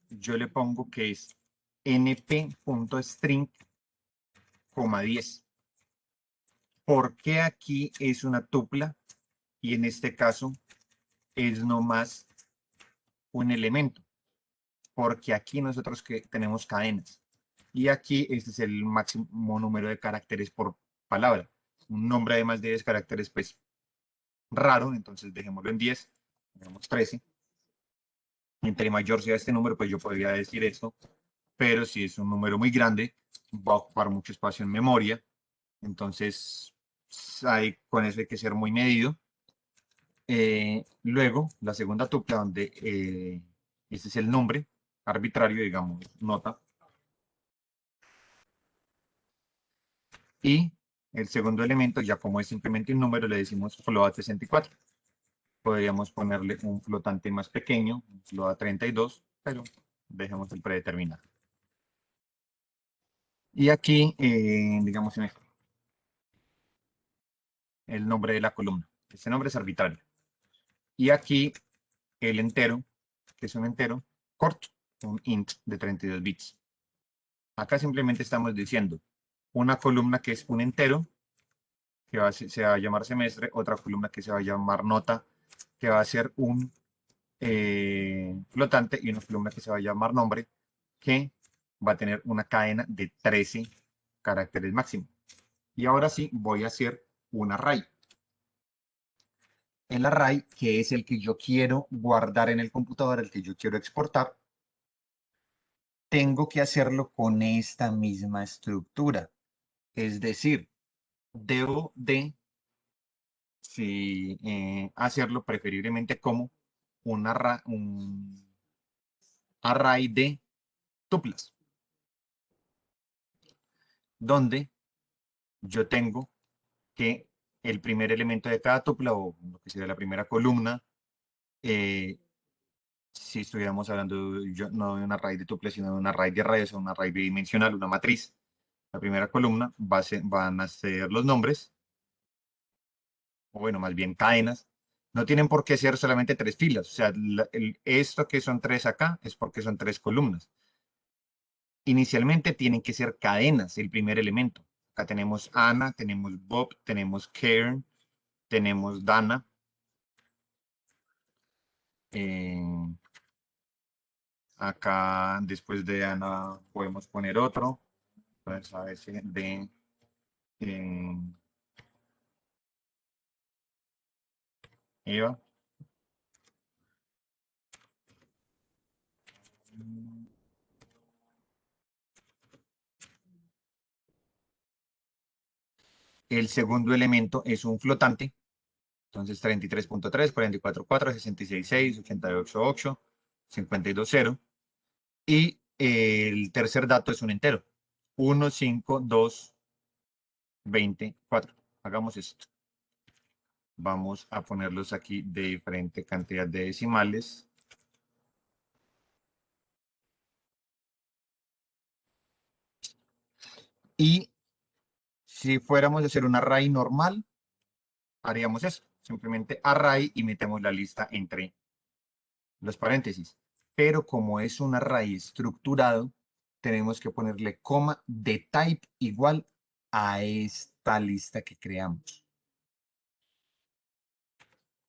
yo le pongo que es np.string, 10. ¿Por qué aquí es una tupla? Y en este caso es nomás un elemento. Porque aquí nosotros que tenemos cadenas. Y aquí este es el máximo número de caracteres por palabra. Un nombre de más de 10 caracteres, pues raro, entonces dejémoslo en 10, digamos 13. Entre mayor sea este número, pues yo podría decir esto, pero si es un número muy grande, va a ocupar mucho espacio en memoria, entonces con eso hay que ser muy medido. Luego, la segunda tupla, donde este es el nombre arbitrario, digamos, nota, y el segundo elemento, ya como es simplemente un número, le decimos float64. Podríamos ponerle un flotante más pequeño, un float32, pero dejemos el predeterminado. Y aquí, digamos en esto, el nombre de la columna. Este nombre es arbitrario. Y aquí el entero, que es un entero corto, un int de 32 bits. Acá simplemente estamos diciendo una columna que es un entero, que se va a llamar semestre, otra columna que se va a llamar nota, que va a ser un flotante, y una columna que se va a llamar nombre, que va a tener una cadena de 13 caracteres máximo. Y ahora sí voy a hacer un array. El array, que es el que yo quiero guardar en el computador, el que yo quiero exportar, tengo que hacerlo con esta misma estructura. Es decir, debo de hacerlo preferiblemente como un array de tuplas, donde yo tengo que el primer elemento de cada tupla, o lo que sería la primera columna, eh, si estuviéramos hablando no de un array de tuplas, sino de un array de arrays o un array bidimensional, una matriz, la primera columna van a ser los nombres, o bueno, más bien cadenas. No tienen por qué ser solamente tres filas, o sea, esto que son tres acá es porque son tres columnas. Inicialmente tienen que ser cadenas el primer elemento. Acá tenemos Ana, tenemos Bob, tenemos Karen, tenemos Dana. Eh, Acá después de Ana podemos poner otro. Entonces a veces de eh, Eva. El segundo elemento es un flotante. Entonces 33.3, 44.4, 66.6, 88.8, 52.0. Y el tercer dato es un entero. 1, 5, 2, 24. Hagamos esto. Vamos a ponerlos aquí de diferente cantidad de decimales. Y si fuéramos a hacer un array normal, haríamos eso. Simplemente array y metemos la lista entre los paréntesis. Pero como es un array estructurado, tenemos que ponerle coma de type igual a esta lista que creamos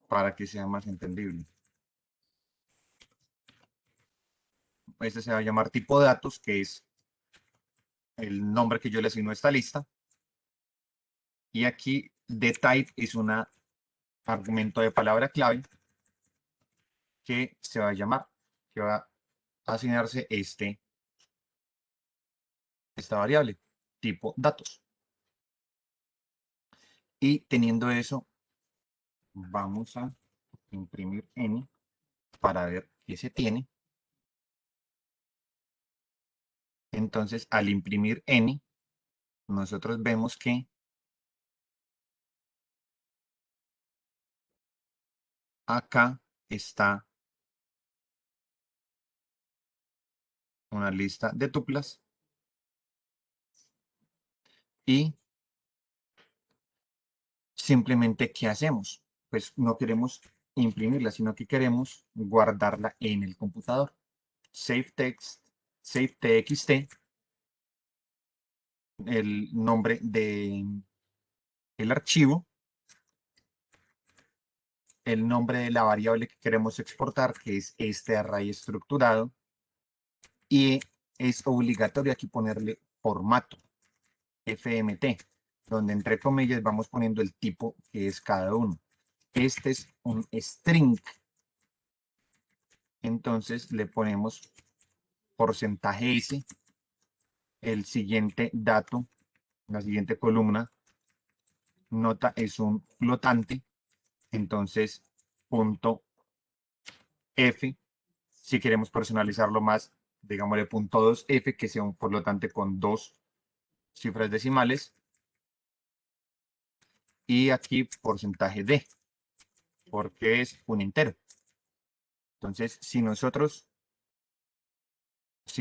para que sea más entendible. Este se va a llamar tipo de datos, que es el nombre que yo le asigno a esta lista. Y aquí de type es un argumento de palabra clave que se va a llamar, que va a asignarse esta variable, tipo datos. Y teniendo eso, vamos a imprimir n para ver qué se tiene. Entonces, al imprimir n, nosotros vemos que acá está una lista de tuplas y simplemente, ¿qué hacemos? Pues no queremos imprimirla, sino que queremos guardarla en el computador. Save text, save txt, el nombre del archivo, el nombre de la variable que queremos exportar, que es este array estructurado, y es obligatorio aquí ponerle formato, FMT, donde entre comillas vamos poniendo el tipo que es cada uno. Este es un string, entonces le ponemos porcentaje S, el siguiente dato, la siguiente columna, nota es un flotante, entonces punto F, si queremos personalizarlo más, digámosle punto 2F, que sea un flotante con 2 cifras decimales, y aquí porcentaje D, porque es un entero. Entonces, si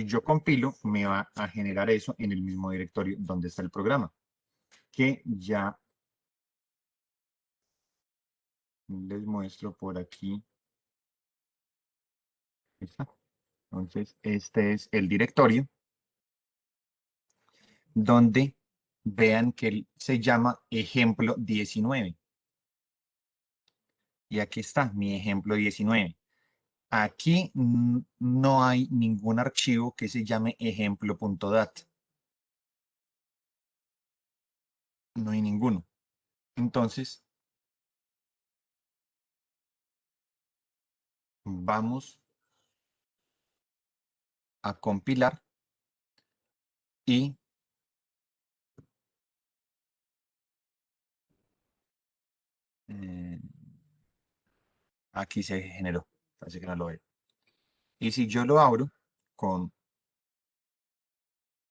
yo compilo, me va a generar eso en el mismo directorio donde está el programa, que ya les muestro por aquí. Está. Entonces, este es el directorio donde vean que se llama ejemplo 19. Y aquí está mi ejemplo 19. Aquí no hay ningún archivo que se llame ejemplo.dat. No hay ninguno. Entonces, vamos a compilar y aquí se generó. Así que no lo veo. Y si yo lo abro con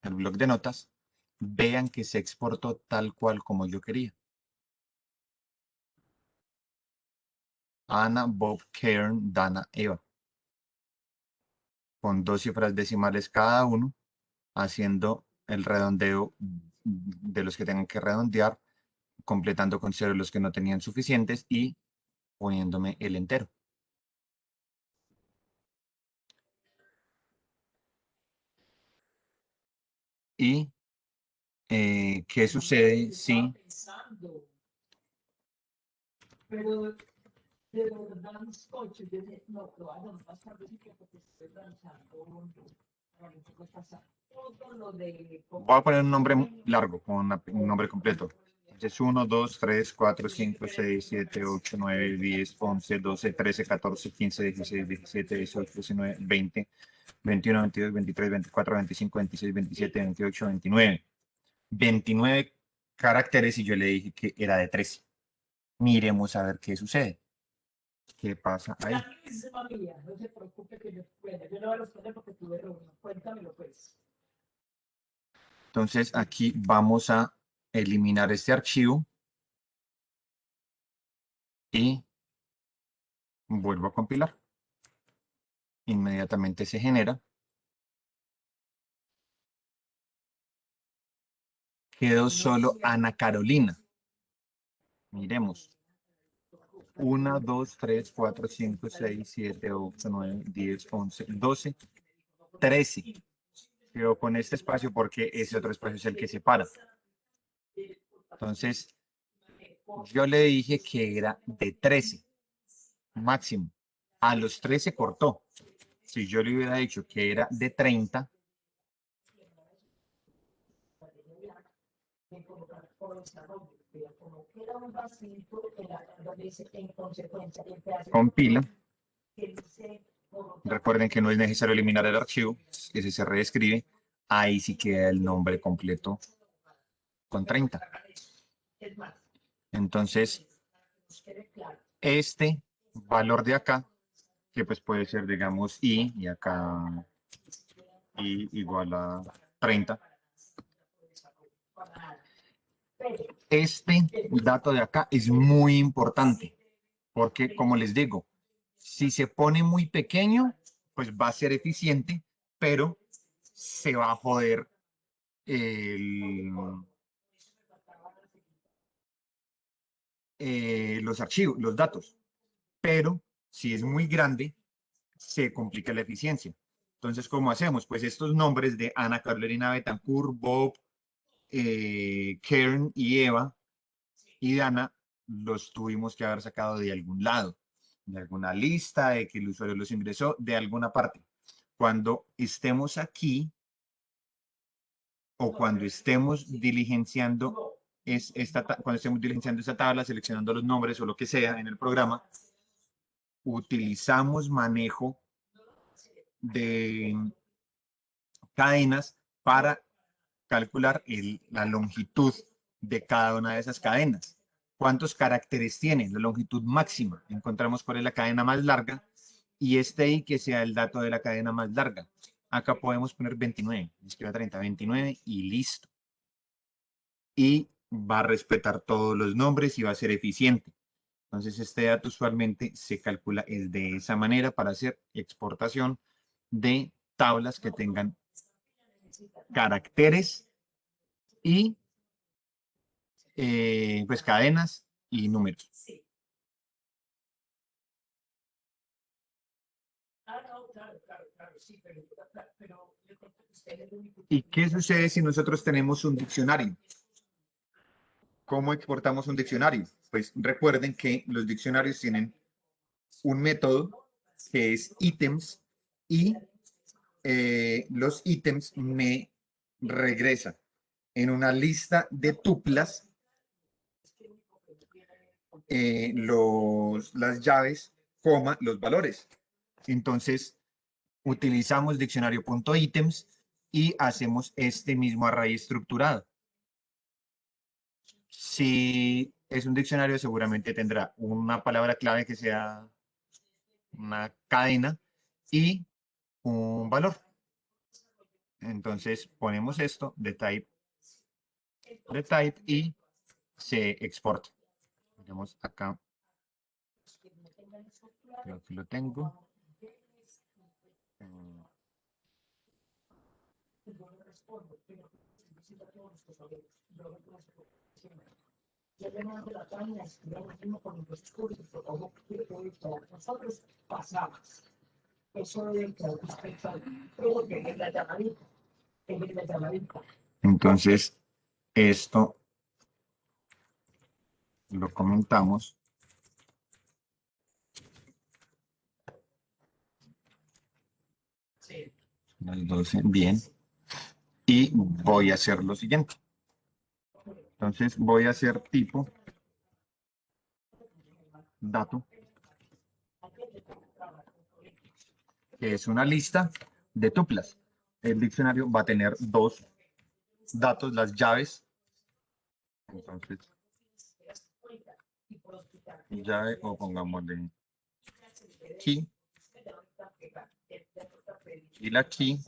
el bloc de notas, vean que se exportó tal cual como yo quería. Ana, Bob, Karen, Dana, Eva. Con 2 cifras decimales cada uno, haciendo el redondeo de los que tengan que redondear, completando con 0 los que no tenían suficientes y poniéndome el entero. ¿Y qué sucede si Pero de verdad los coches, no, lo hago más tardecito porque estoy lanzando todo lo de... voy a poner un nombre largo, con un nombre completo? Es 1, 2, 3, 4, 5, 6, 7, 8, 9, 10, 11, 12, 13, 14, 15, 16, 17, 18, 19, 20, 21, 22, 23, 24, 25, 26, 27, 28, 29. 29 caracteres y yo le dije que era de 13. Miremos a ver qué sucede. ¿Qué pasa ahí? La misma mía, no se preocupe que yo pueda. Yo no voy a responder porque tuve reunión. Cuéntamelo pues. Entonces aquí vamos a eliminar este archivo y vuelvo a compilar. Inmediatamente se genera. Quedó solo Ana Carolina. Miremos. 1, 2, 3, 4, 5, 6, 7, 8, 9, 10, 11, 12, 13. quedo con este espacio porque ese otro espacio es el que separa. Entonces, yo le dije que era de 13 máximo. A los 13 cortó. Si yo le hubiera dicho que era de 30, compila. Recuerden que no es necesario eliminar el archivo, ese se reescribe. Ahí sí queda el nombre completo con 30. Entonces, este valor de acá, que pues puede ser, digamos, y acá i igual a 30. Este dato de acá es muy importante, porque como les digo, si se pone muy pequeño, pues va a ser eficiente, pero se va a joder los archivos, los datos. Pero si es muy grande, se complica la eficiencia. Entonces, ¿cómo hacemos? Pues estos nombres de Ana Carolina Betancourt, Bob, Karen y Eva y Dana los tuvimos que haber sacado de algún lado, de alguna lista, de que el usuario los ingresó, de alguna parte. Cuando estemos aquí o cuando estemos diligenciando cuando estemos diligenciando esta tabla, seleccionando los nombres o lo que sea en el programa, utilizamos manejo de cadenas para calcular la longitud de cada una de esas cadenas. ¿Cuántos caracteres tiene? La longitud máxima. Encontramos cuál es la cadena más larga y este y que sea el dato de la cadena más larga. Acá podemos poner 29, escriba 30, 29 y listo. Y va a respetar todos los nombres y va a ser eficiente. Entonces este dato usualmente se calcula es de esa manera para hacer exportación de tablas que tengan caracteres y pues cadenas y números. ¿Y qué sucede si nosotros tenemos un diccionario? ¿Cómo exportamos un diccionario? Pues recuerden que los diccionarios tienen un método que es ítems y los ítems me regresan en una lista de tuplas las llaves, coma, los valores. Entonces, utilizamos diccionario.ítems y hacemos este mismo array estructurado. Si es un diccionario, seguramente tendrá una palabra clave que sea una cadena y un valor. Entonces ponemos esto de type y se exporta. Tenemos acá, creo que lo tengo. Nosotros pasamos. Eso de que la llamadita. Entonces, esto lo comentamos. Las 12, bien. Y voy a hacer lo siguiente. Entonces voy a hacer tipo dato, que es una lista de tuplas. El diccionario va a tener dos datos, las llaves. Entonces, llave o pongámosle key. Y la key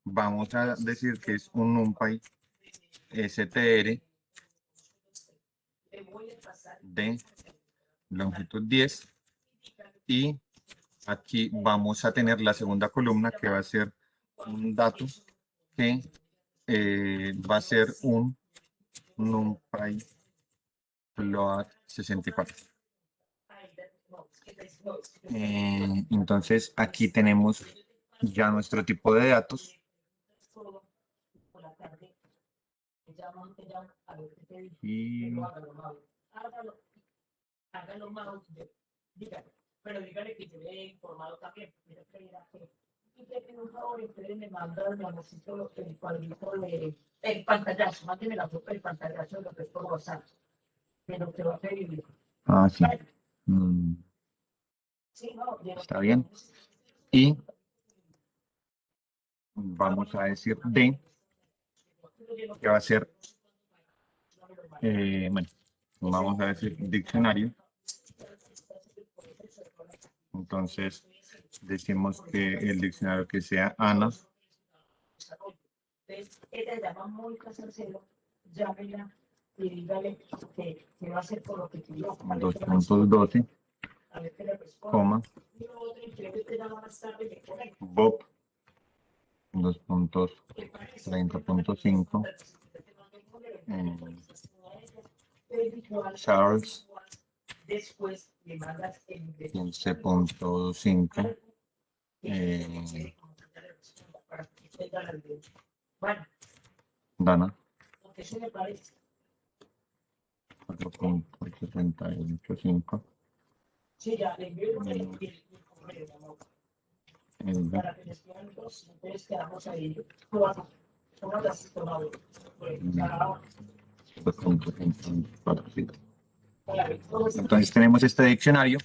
vamos a decir que es un NumPy str de longitud 10 y aquí vamos a tener la segunda columna que va a ser un dato que va a ser un NumPy float 64. Entonces aquí tenemos ya nuestro tipo de datos ella, a ver qué te dice, y pero hágalo mouse, dígale, pero dígale que yo le he informado también, mira que mira que, y que por favor, ustedes me mandan, necesito el cuadrito el pantallazo, mándeme la foto del pantallazo de lo que es por WhatsApp, de lo que va a pedir. sí. Mm, Sí, no, está bien. Y vamos a decir D, que va a ser, bueno, vamos a decir diccionario. Entonces, decimos que el diccionario que sea ANA. Entonces, ella llama Mónica Salcedo, llámela y dígale que va a hacer por lo que pidió. 2.12, A ver qué le responde. coma, Y lo otro, y creo que te llama más tarde y le correcto. Bob, 2.30.5, Charles, Después le mandas el 15.5, bueno, Dana, porque eso me parece. 4.78.5, Sí, ya le envío el correo, amor, Elda, para que les pidan dos, entonces quedamos ahí. Cuatro. ¿Cómo las has tomado? Bueno, chao. 2.54. Hola, ¿cómo estás? Entonces tenemos este diccionario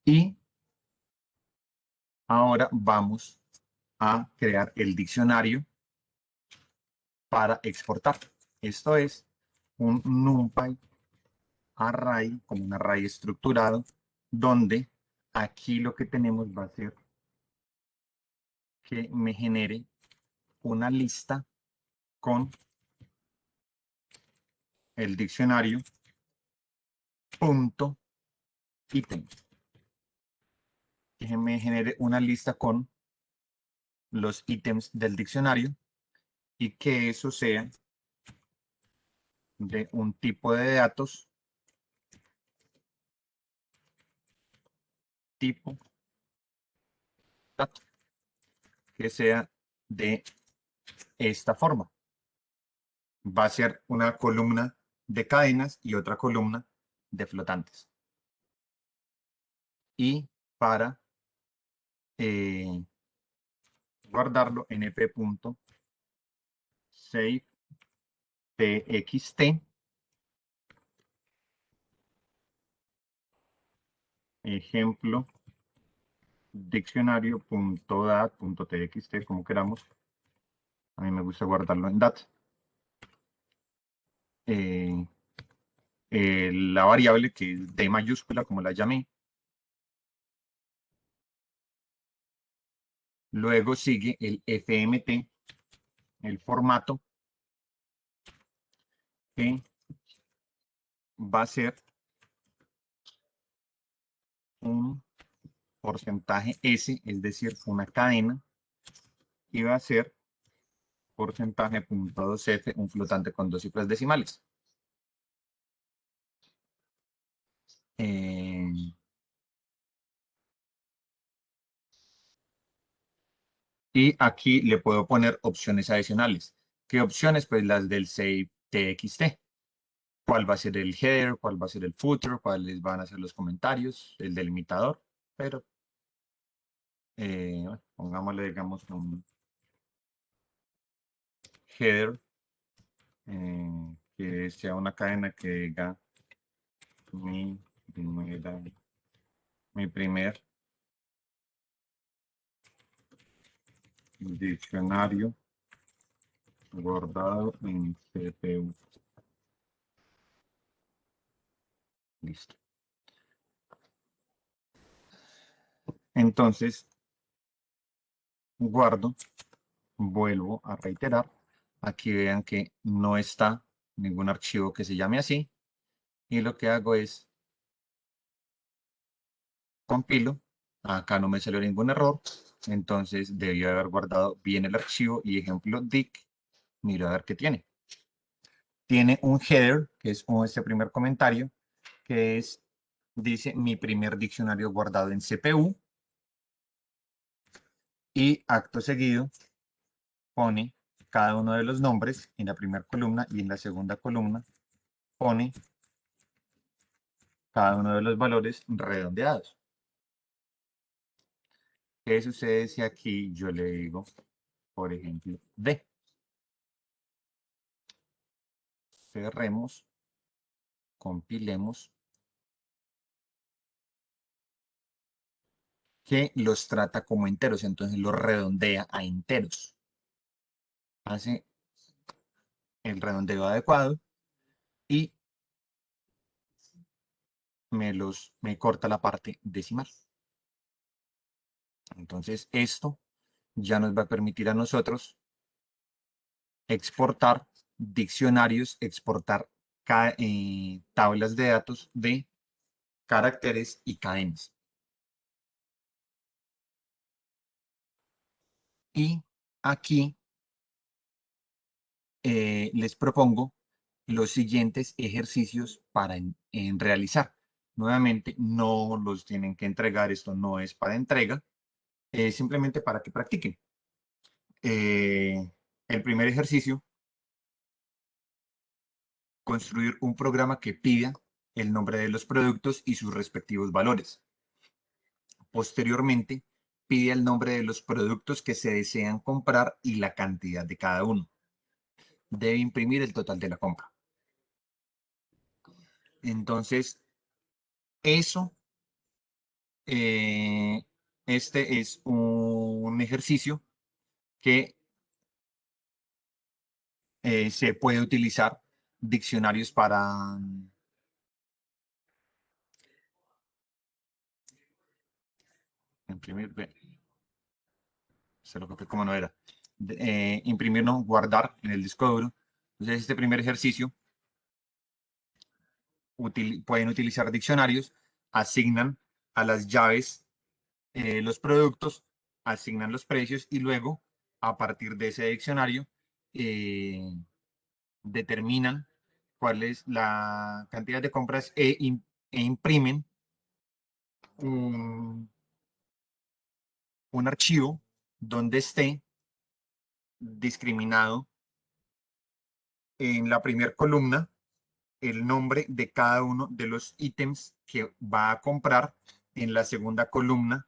y ahora vamos a crear el diccionario para exportar. Esto es un NumPy array, como un array estructurado, donde aquí lo que tenemos va a ser que me genere una lista con el diccionario punto ítem. Que me genere una lista con los ítems del diccionario y que eso sea de un tipo de datos tipo dato, que sea de esta forma. Va a ser una columna de cadenas y otra columna de flotantes. Y para guardarlo, np.savetxt, ejemplo, diccionario.dat.txt, como queramos. A mí me gusta guardarlo en dat. La variable que es D mayúscula, como la llamé. Luego sigue el FMT, el formato, que va a ser un porcentaje S, es decir, una cadena, y va a ser porcentaje.2f, un flotante con dos cifras decimales. Y aquí le puedo poner opciones adicionales. ¿Qué opciones? Pues las del save txt. ¿Cuál va a ser el header? ¿Cuál va a ser el footer? ¿Cuáles van a ser los comentarios? El delimitador. Pero bueno, pongámosle, digamos, un header que sea una cadena que diga mi primer diccionario guardado en CPU. Listo. Entonces, guardo, vuelvo a reiterar. Aquí vean que no está ningún archivo que se llame así. Y lo que hago es compilo. Acá no me salió ningún error. Entonces, debió haber guardado bien el archivo y ejemplo dic. Miro a ver qué tiene. Tiene un header, que es este primer comentario, que es, dice, mi primer diccionario guardado en CPU. Y acto seguido pone cada uno de los nombres en la primera columna y en la segunda columna pone cada uno de los valores redondeados. ¿Qué sucede si aquí yo le digo, por ejemplo, D? Cerremos, compilemos, que los trata como enteros, entonces los redondea a enteros. Hace el redondeo adecuado y me corta la parte decimal. Entonces esto ya nos va a permitir a nosotros exportar diccionarios, exportar tablas de datos de caracteres y cadenas. Y aquí les propongo los siguientes ejercicios para realizar. Nuevamente, no los tienen que entregar, esto no es para entrega, es simplemente para que practiquen. El primer ejercicio, construir un programa que pida el nombre de los productos y sus respectivos valores. Posteriormente, pide el nombre de los productos que se desean comprar y la cantidad de cada uno. Debe imprimir el total de la compra. Entonces, eso, este es un ejercicio que se puede utilizar diccionarios para imprimir. Se lo copié como no era. Imprimir, no, guardar en el disco duro. Entonces, este primer ejercicio pueden utilizar diccionarios, asignan a las llaves los productos, asignan los precios y luego, a partir de ese diccionario, eh, determinan cuál es la cantidad de compras e imprimen un archivo donde esté discriminado en la primera columna el nombre de cada uno de los ítems que va a comprar, en la segunda columna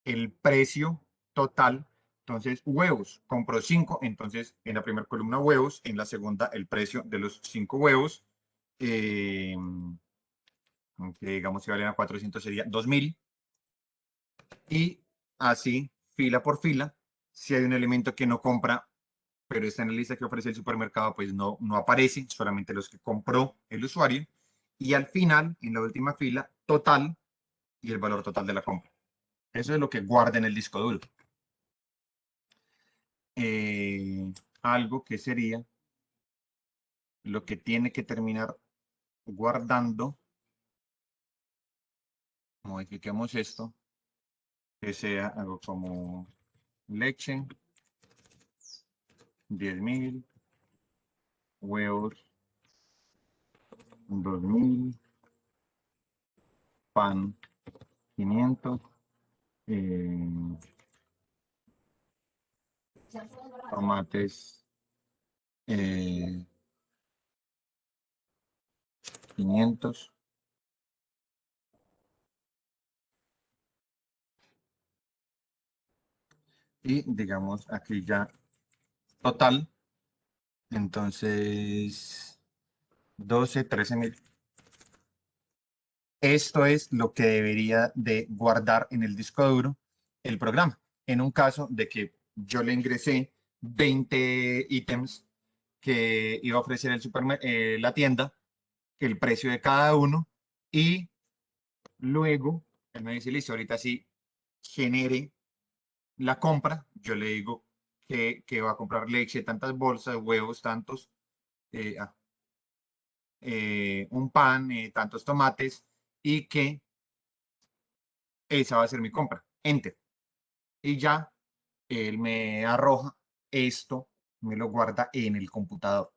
el precio total. Entonces, huevos, compró 5, entonces en la primera columna huevos, en la segunda el precio de los 5 huevos, que digamos que valen a 400 sería 2000, y así, fila por fila. Si hay un elemento que no compra, pero está en la lista que ofrece el supermercado, pues no aparece, solamente los que compró el usuario. Y al final, en la última fila, total y el valor total de la compra. Eso es lo que guarda en el disco duro. Algo que sería lo que tiene que terminar guardando. Modifiquemos esto, que sea algo como leche, 10.000, huevos, 2.000, pan, 500, tomates, 500. Y digamos aquí ya total, entonces 12, 13.000. Esto es lo que debería de guardar en el disco duro el programa. En un caso de que yo le ingresé 20 ítems que iba a ofrecer la tienda, el precio de cada uno, y luego él me dice, listo, ahorita sí genere la compra, yo le digo que va a comprar leche, tantas bolsas, huevos, tantos, eh, ah, un pan, tantos tomates, y que esa va a ser mi compra. Enter. Y ya él me arroja esto, me lo guarda en el computador.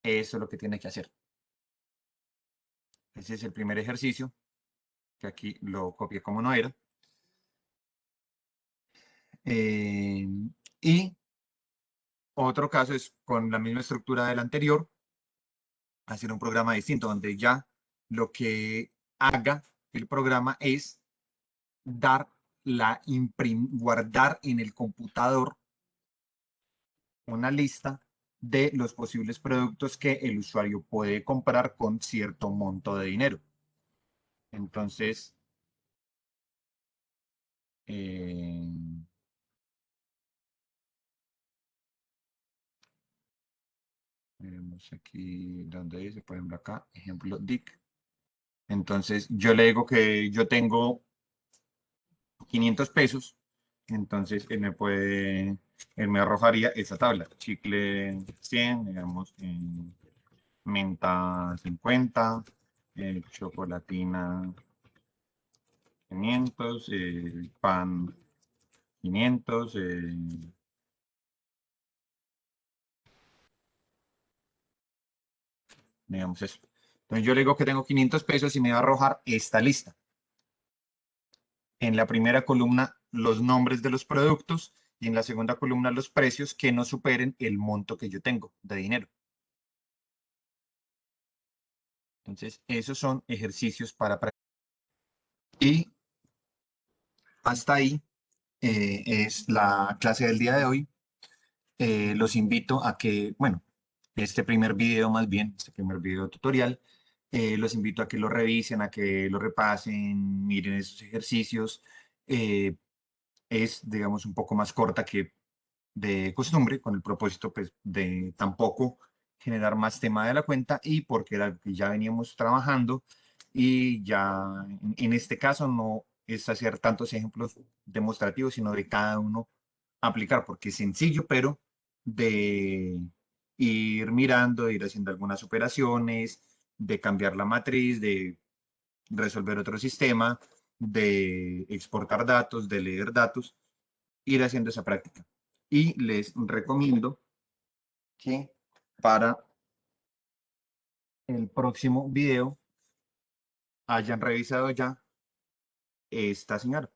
Eso es lo que tiene que hacer. Ese es el primer ejercicio, que aquí lo copié como no era. Y Otro caso es con la misma estructura del anterior, hacer un programa distinto, donde ya lo que haga el programa es guardar en el computador una lista de los posibles productos que el usuario puede comprar con cierto monto de dinero. Entonces, vemos aquí donde dice, por ejemplo, acá, ejemplo, DIC. Entonces, yo le digo que yo tengo 500 pesos, entonces él me arrojaría esa tabla. Chicle 100, digamos, menta 50, chocolatina 500, pan 500, digamos eso. Entonces yo le digo que tengo 500 pesos y me va a arrojar esta lista. En la primera columna, los nombres de los productos y en la segunda columna, los precios que no superen el monto que yo tengo de dinero. Entonces, esos son ejercicios para practicar. Y hasta ahí es la clase del día de hoy. Los invito a que, bueno, este primer video más bien, este primer video tutorial, los invito a que lo revisen, a que lo repasen, miren esos ejercicios. Eh, es, digamos, un poco más corta que de costumbre, con el propósito pues, de tampoco generar más tema de la cuenta y porque era algo que ya veníamos trabajando y ya en este caso no es hacer tantos ejemplos demostrativos, sino de cada uno aplicar, porque es sencillo, pero de ir mirando, de ir haciendo algunas operaciones, de cambiar la matriz, de resolver otro sistema, de exportar datos, de leer datos, ir haciendo esa práctica. Y les recomiendo que para el próximo video hayan revisado ya esta señal,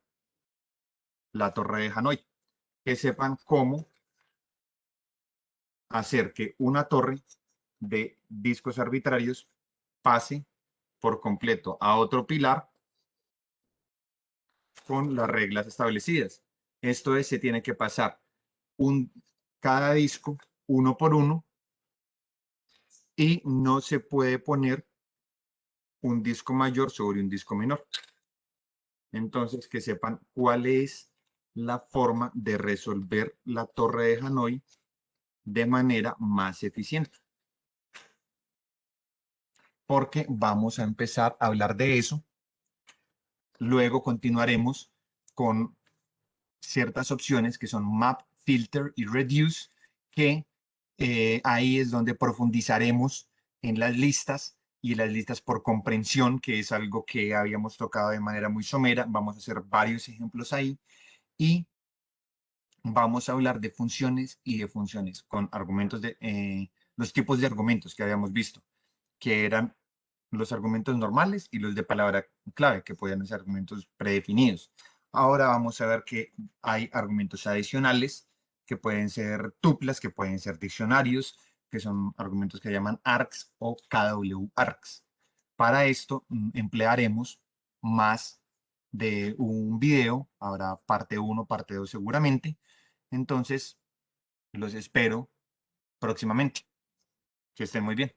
la torre de Hanoi, que sepan cómo hacer que una torre de discos arbitrarios pase por completo a otro pilar con las reglas establecidas. Esto es, se tiene que pasar cada disco uno por uno y no se puede poner un disco mayor sobre un disco menor. Entonces, que sepan cuál es la forma de resolver la torre de Hanoi de manera más eficiente. Porque vamos a empezar a hablar de eso. Luego continuaremos con ciertas opciones que son Map, Filter y Reduce, que ahí es donde profundizaremos en las listas y las listas por comprensión, que es algo que habíamos tocado de manera muy somera. Vamos a hacer varios ejemplos ahí y vamos a hablar de funciones y de funciones con argumentos de los tipos de argumentos que habíamos visto, que eran los argumentos normales y los de palabra clave, que podían ser argumentos predefinidos. Ahora vamos a ver que hay argumentos adicionales, que pueden ser tuplas, que pueden ser diccionarios, que son argumentos que llaman args o KW args. Para esto emplearemos más de un video, habrá parte 1, parte 2 seguramente. Entonces, los espero próximamente. Que estén muy bien.